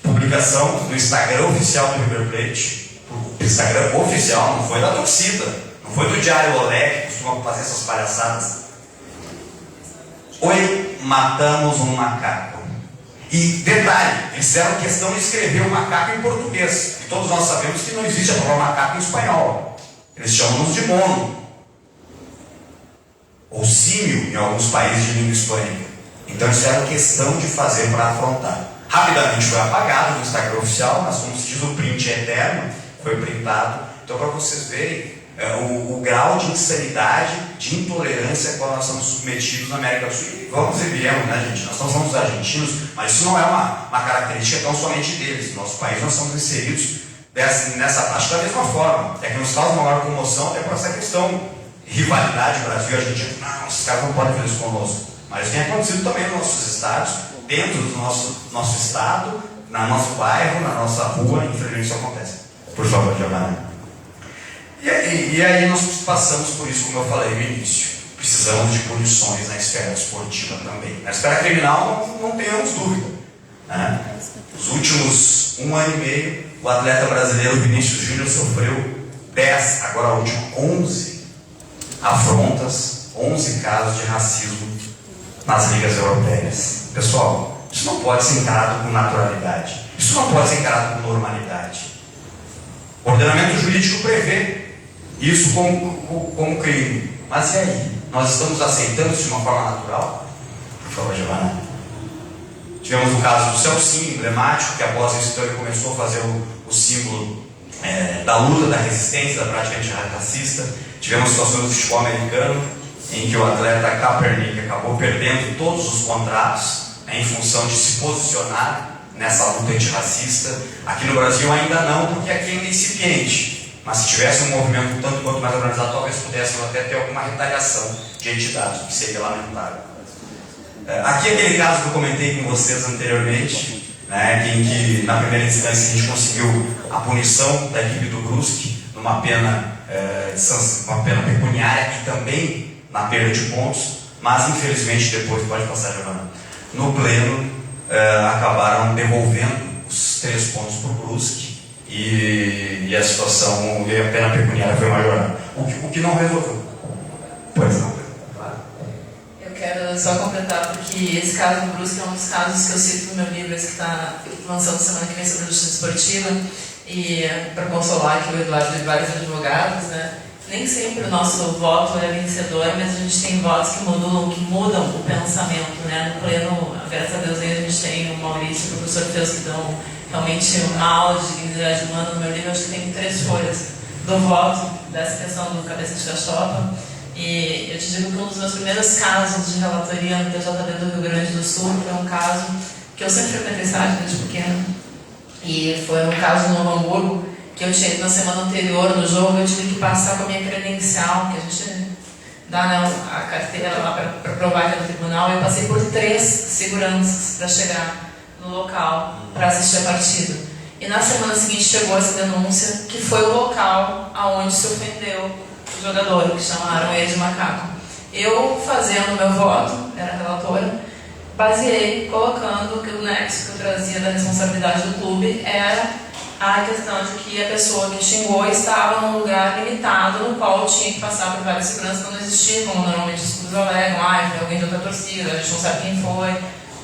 Publicação do Instagram oficial do River Plate, o Instagram oficial, não foi da torcida, não foi do Diário Olé, que costuma fazer essas palhaçadas. Oi, matamos um macaco. E detalhe, eles fizeram questão de escrever o macaco em português. E todos nós sabemos que não existe a palavra macaco em espanhol. Eles chamam-nos de mono. Ou símio em alguns países de língua hispânica. Então eles fizeram questão de fazer para afrontar. Rapidamente foi apagado no Instagram oficial, mas como se diz, o print é eterno, foi printado. Então, para vocês verem o grau de insanidade, de intolerância a qual nós estamos submetidos na América do Sul. E vamos e viemos, né, gente? Nós somos os argentinos, mas isso não é uma característica tão somente deles. No nosso país nós somos inseridos nessa prática da mesma forma. É que nos causa uma maior comoção até por essa questão rivalidade Brasil e Argentina. Não, esses caras não podem fazer isso conosco. Mas tem acontecido também nos nossos estados, dentro do nosso estado, no nosso bairro, na nossa rua, infelizmente isso acontece. Por favor, Giovana. E aí nós passamos por isso, como eu falei no início. Precisamos de punições na esfera esportiva também. Na esfera criminal não tenhamos dúvida. Né? Os últimos 1 ano e meio, o atleta brasileiro Vinícius Júnior sofreu 10, agora a última 11 afrontas, 11 casos de racismo nas ligas europeias. Pessoal, isso não pode ser encarado com naturalidade. Isso não pode ser encarado com normalidade. O ordenamento jurídico prevê isso como crime. Mas e aí? Nós estamos aceitando isso de uma forma natural? Por favor, Giovana. Tivemos o caso do Celcinho, emblemático, que após isso então ele começou a fazer o símbolo da luta, da resistência, da prática antirracista. Tivemos situações do futebol americano, em que o atleta Kaepernick acabou perdendo todos os contratos em função de se posicionar nessa luta antirracista. Aqui no Brasil ainda não, porque aqui ainda é incipiente. Mas se tivesse um movimento tanto quanto mais organizado, talvez pudéssemos até ter alguma retaliação de entidades, o que seria lamentável. Aqui é aquele caso que eu comentei com vocês anteriormente, né, em que na primeira instância a gente conseguiu a punição da equipe do Brusque numa pena, uma pena pecuniária e também na perda de pontos, mas infelizmente depois, pode passar, Giovana, no pleno acabaram devolvendo os 3 pontos para o Brusque e a situação, e a pena pecuniária foi majorada, o que não resolveu. Pois não. Eu quero só completar, porque esse caso do Brusque é um dos casos que eu cito no meu livro, esse que está lançando semana que vem sobre a justiça esportiva, e para consolar aqui o Eduardo e vários advogados, né? nem sempre o nosso voto é vencedor, mas a gente tem votos que mudam o pensamento, né? No pleno, graças a Deus, a gente tem o Maurício e o professor Teus que dão realmente uma aula de dignidade humana. No meu livro, acho que tem 3 folhas do voto, dessa questão do cabeça de cachopa. E eu te digo que um dos meus primeiros casos de relatoria no TJD do Rio Grande do Sul foi um caso que eu sempre frequentei estágio desde pequeno. E foi um caso no Novo Hamburgo, que eu tinha ido na semana anterior no jogo, eu tive que passar com a minha credencial, que a gente dá, né, a carteira lá para provar que é do tribunal. Eu passei por 3 seguranças para chegar no local para assistir a partida. E na semana seguinte chegou essa denúncia, que foi o local aonde se ofendeu o jogador, que chamaram ele de macaco. Eu, fazendo meu voto, era relatora, baseei, colocando que o nexo que eu trazia da responsabilidade do clube era a questão de que a pessoa que xingou estava num lugar limitado, no qual tinha que passar por várias seguranças que não existiam, como normalmente os clubes alegam, foi alguém de outra torcida, a gente não sabe quem foi,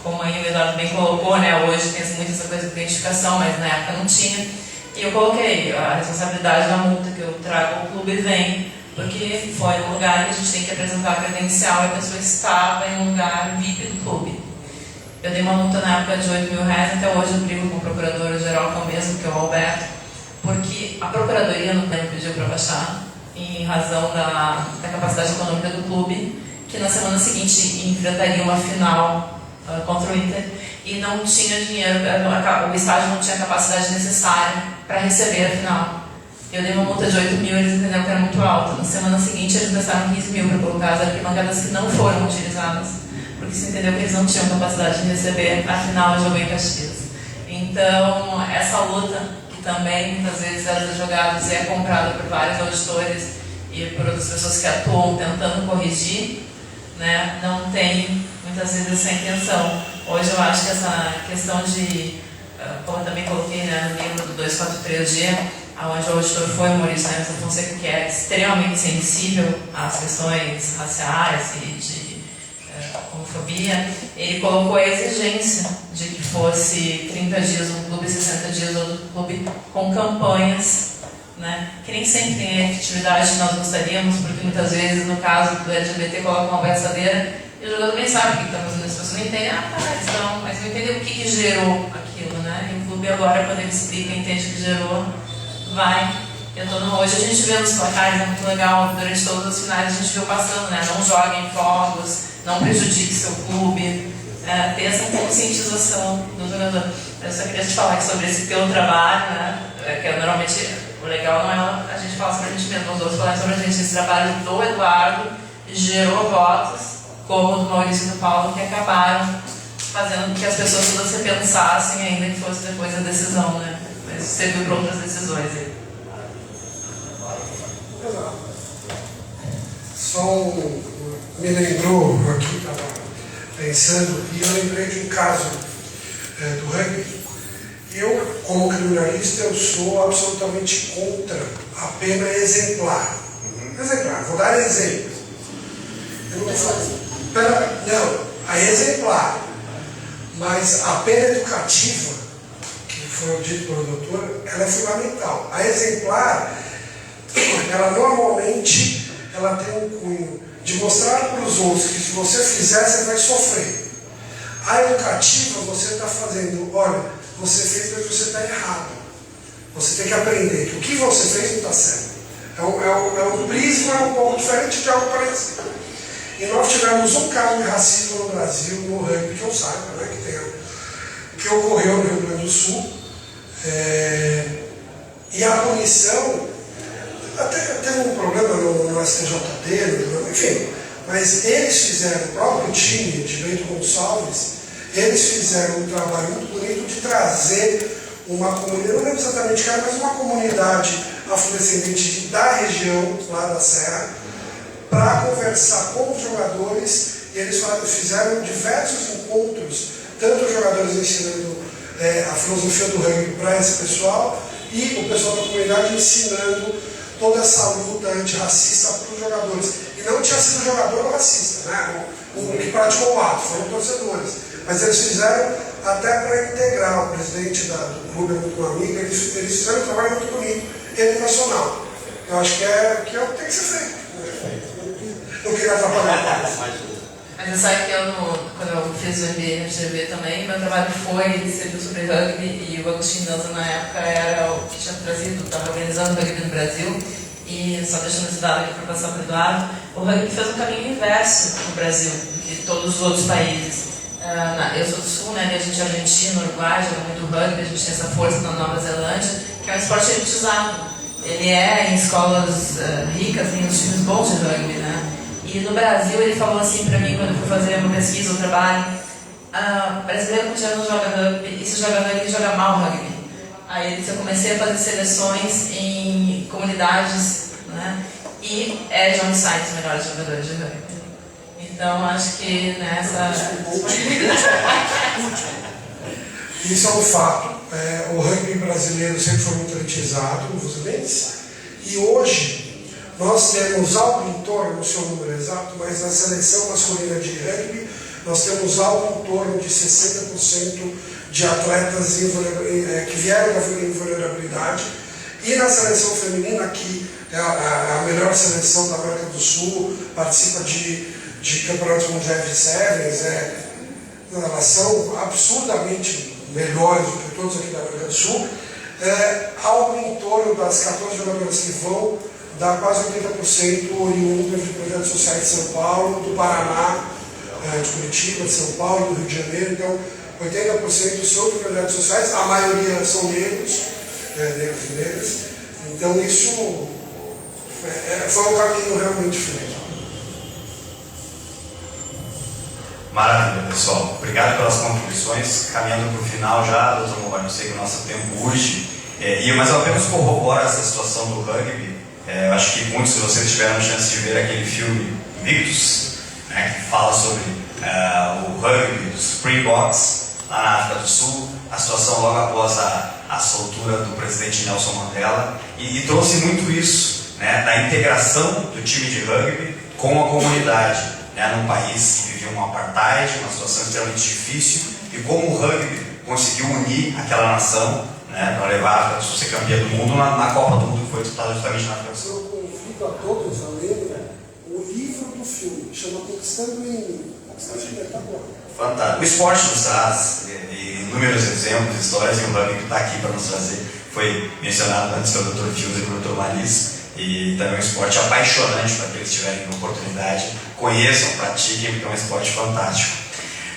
como aí o Eduardo bem colocou, né? Hoje tem muito essa coisa de identificação, mas na época não tinha. E eu coloquei a responsabilidade da multa que eu trago ao clube vem, porque foi um lugar que a gente tem que apresentar a credencial e a pessoa estava em um lugar VIP do clube. Eu dei uma multa na época de R$8.000, até hoje eu brigo com o procurador-geral, que é o mesmo, que é o Alberto, porque a procuradoria no tempo pediu para baixar, em razão da capacidade econômica do clube, que na semana seguinte enfrentaria uma final contra o Inter, e não tinha dinheiro, o estádio não tinha a capacidade necessária para receber a final. Eu dei uma multa de 8 mil, eles entenderam que era muito alta. Na semana seguinte, eles gastaram 15 mil para colocar as arquibancadas que não foram utilizadas, porque se entendeu que eles não tinham capacidade de receber a final do jogo em Caxias. Então, essa luta, que também muitas vezes era dos jogados e é comprada por vários auditores e por outras pessoas que atuam tentando corrigir, né, não tem muitas vezes essa intenção. Hoje eu acho que essa questão de, como eu também coloquei, né, no livro do 243G, onde o auditor foi o Maurício Neves da Fonseca, que é extremamente sensível às questões raciais e de homofobia, ele colocou a exigência de que fosse 30 dias um clube e 60 dias outro clube, com campanhas, né, que nem sempre tem a efetividade que nós gostaríamos, porque muitas vezes, no caso do LGBT, coloca uma abraçadeira e o jogador nem sabe o que está fazendo, as pessoas não entendem, mas não entendem o que gerou aquilo, né? E o clube agora, quando ele explica, entende o que gerou, vai. Hoje a gente vê nos placares, é muito legal, durante todos os finais a gente viu passando, né? Não joguem fogos, não prejudique seu clube, ter essa conscientização do jogador. Eu só queria te falar sobre esse teu trabalho, né? Que normalmente o legal não é a gente falar sobre a gente mesmo, os outros falarem sobre a gente. Esse trabalho do Eduardo gerou votos, como o do Maurício e do Paulo, que acabaram fazendo com que as pessoas todas repensassem, ainda que fosse depois da decisão, né? Mas serviu para outras decisões aí. Só me lembrou aqui, estava pensando, e eu lembrei de um caso do rugby. Eu, como criminalista, eu sou absolutamente contra a pena exemplar. Exemplar, vou dar exemplos. Eu não estou falando. Não, a exemplar. Mas a pena educativa, que foi dito pelo doutor, ela é fundamental. A exemplar, ela normalmente ela tem um cunho de mostrar para os outros que se você fizer, você vai sofrer. A educativa, você está fazendo, olha, você fez, mas você está errado. Você tem que aprender que o que você fez não está certo. É um prisma um pouco diferente de algo parecido. E nós tivemos um caso de racismo no Brasil, no rugby, que eu saiba, né, que ocorreu no Rio Grande do Sul. E a punição, até teve um problema no STJD, enfim, mas eles fizeram, o próprio time de Bento Gonçalves, eles fizeram um trabalho muito bonito de trazer uma comunidade, não lembro exatamente que era, mas uma comunidade afrodescendente da região, lá da Serra, para conversar com os jogadores, e eles fizeram diversos encontros, tanto os jogadores ensinando a filosofia do rugby para esse pessoal, e o pessoal da comunidade ensinando toda essa luta antirracista para os jogadores. E não tinha sido jogador racista, né? O que praticou o ato, foram torcedores. Mas eles fizeram até para integrar o presidente do clube, muito amigo, eles fizeram um trabalho muito bonito, educacional. Eu acho que é o que tem que ser feito. Não queria atrapalhar mais. Mas você sabe que quando eu fiz o MBA na GV também, meu trabalho serviu sobre rugby, e o Agostinho Danza na época era o que tinha trazido, estava organizando o rugby no Brasil, e só deixando esse dado aqui para passar para o Eduardo, o rugby fez um caminho inverso no Brasil do que todos os outros países. Eu sou do Sul, né, e a gente é argentino, Uruguai, joga muito rugby, a gente tem essa força na Nova Zelândia, que é um esporte elitizado. Ele é em escolas ricas, tem uns times bons de rugby, né? E no Brasil ele falou assim pra mim, quando eu fui fazer uma pesquisa, um trabalho, brasileiro já não joga rugby, e se joga rugby, joga mal rugby. Aí ele disse, eu comecei a fazer seleções em comunidades, né? E é onde saem os melhores jogadores de rugby. Então acho que nessa... Isso é um fato. O rugby brasileiro sempre foi muito elitizado, nos eventos, e hoje nós temos algo em torno, não sei o número exato, mas na seleção masculina de rugby, nós temos algo em torno de 60% de atletas que vieram da invulnerabilidade. E na seleção feminina, que é a melhor seleção da América do Sul, participa de campeonatos mundiais de sevens, elas são absurdamente melhores do que todos aqui da América do Sul. Algo em torno das 14 jogadoras que vão, dá quase 80% oriundas de projetos sociais de São Paulo, do Paraná, de Curitiba, de São Paulo, do Rio de Janeiro. Então, 80% são de projetos sociais, a maioria são negros, negros e negras. Então, isso foi um caminho realmente feito. Maravilha, pessoal. Obrigado pelas contribuições. Caminhando para o final já, doutor Moura, eu sei que o nosso tempo urge, mas eu apenas corroboro essa situação do rugby. Eu acho que muitos de vocês tiveram a chance de ver aquele filme Invictus, né, que fala sobre o rugby dos Springboks lá na África do Sul, a situação logo após a soltura do presidente Nelson Mandela, e trouxe muito isso, né, da integração do time de rugby com a comunidade, né, num país que vivia um apartheid, uma situação extremamente difícil, e como o rugby conseguiu unir aquela nação, né, para levar a África do Sul ser campeã do mundo na Copa do Mundo, que foi disputada justamente na África do Sul. Eu convido a todos a lerem o livro do filme, chama Conquistando o Inimigo. Fantástico. O esporte nos traz inúmeros exemplos, histórias, e o rugby está aqui para nos trazer. Foi mencionado antes pelo Dr. Fiuza e pelo Dr. Maris, e também um esporte apaixonante para aqueles que tiverem oportunidade. Conheçam, pratiquem, porque é um esporte fantástico.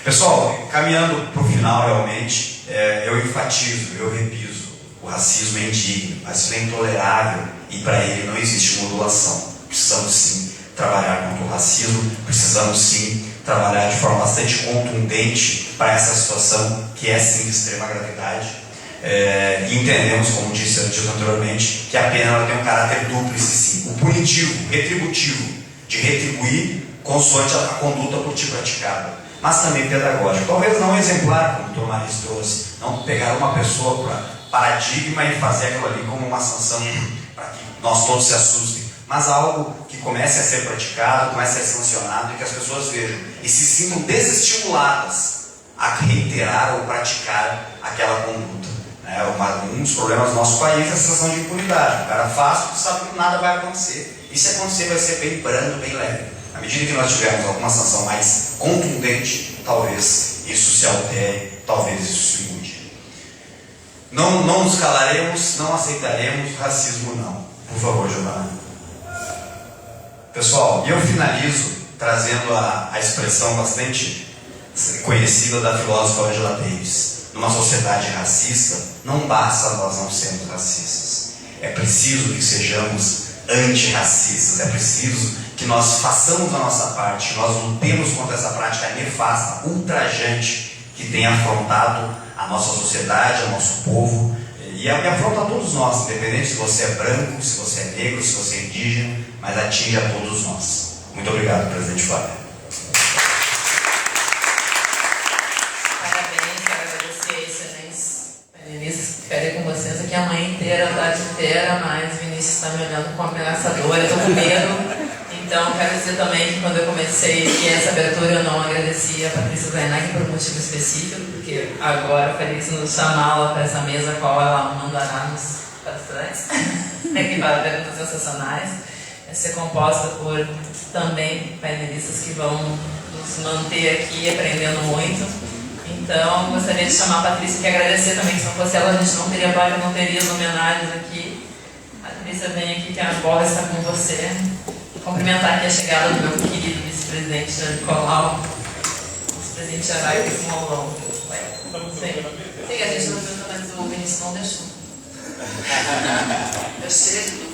Pessoal, caminhando para o final realmente, eu enfatizo, eu repiso, o racismo é indigno, o racismo é intolerável, e para ele não existe modulação. Precisamos sim trabalhar contra o racismo, precisamos sim trabalhar de forma bastante contundente para essa situação que é sim de extrema gravidade. E entendemos, como disse anteriormente, que a pena ela tem um caráter dúplice sim, o punitivo, retributivo, de retribuir consoante a conduta por ti praticada, mas também pedagógico. Talvez não exemplar, como o Dr. Maris trouxe, não pegar uma pessoa para paradigma e fazer aquilo ali como uma sanção para que nós todos se assustem, mas algo que comece a ser praticado, comece a ser sancionado, e que as pessoas vejam e se sintam desestimuladas a reiterar ou praticar aquela conduta. Um dos problemas do nosso país é a sensação de impunidade. O cara faz porque sabe que nada vai acontecer, e se acontecer vai ser bem brando, bem leve. À medida que nós tivermos alguma sanção mais contundente, talvez isso se altere, talvez isso se mude. Não nos calaremos, não aceitaremos racismo não. Por favor, Giovana. Pessoal, eu finalizo trazendo a expressão bastante conhecida da filósofa Angela Davis. Numa sociedade racista, não basta nós não sermos racistas. É preciso que sejamos antirracistas, é preciso que nós façamos a nossa parte, nós lutemos contra essa prática nefasta, ultrajante, que tem afrontado a nossa sociedade, o nosso povo, e afronta a todos nós, independente se você é branco, se você é negro, se você é indígena, mas atinge a todos nós. Muito obrigado, presidente Flávio. Ficaria com vocês aqui a manhã inteira, a tarde inteira, mas o Vinícius está me olhando como ameaçador, eu estou com medo. Então, quero dizer também que quando eu comecei aqui essa abertura, eu não agradeci a Patrícia Zainac por um motivo específico, porque agora feliz nos chamá-la para essa mesa, a qual ela mandará nos palestrantes, que fazem perguntas sensacionais. Vai ser composta por também painelistas que vão nos manter aqui aprendendo muito. Então, gostaria de chamar a Patrícia e agradecer também, que se não fosse ela, a gente não teria placa, não teria as homenagens aqui. Patrícia, vem aqui, que a bola está com você. Cumprimentar aqui a chegada do meu querido vice-presidente Nicolau, vice-presidente Jaraí, que se molou. Sim, a gente não viu, mas o Vinícius não deixou. Eu chego.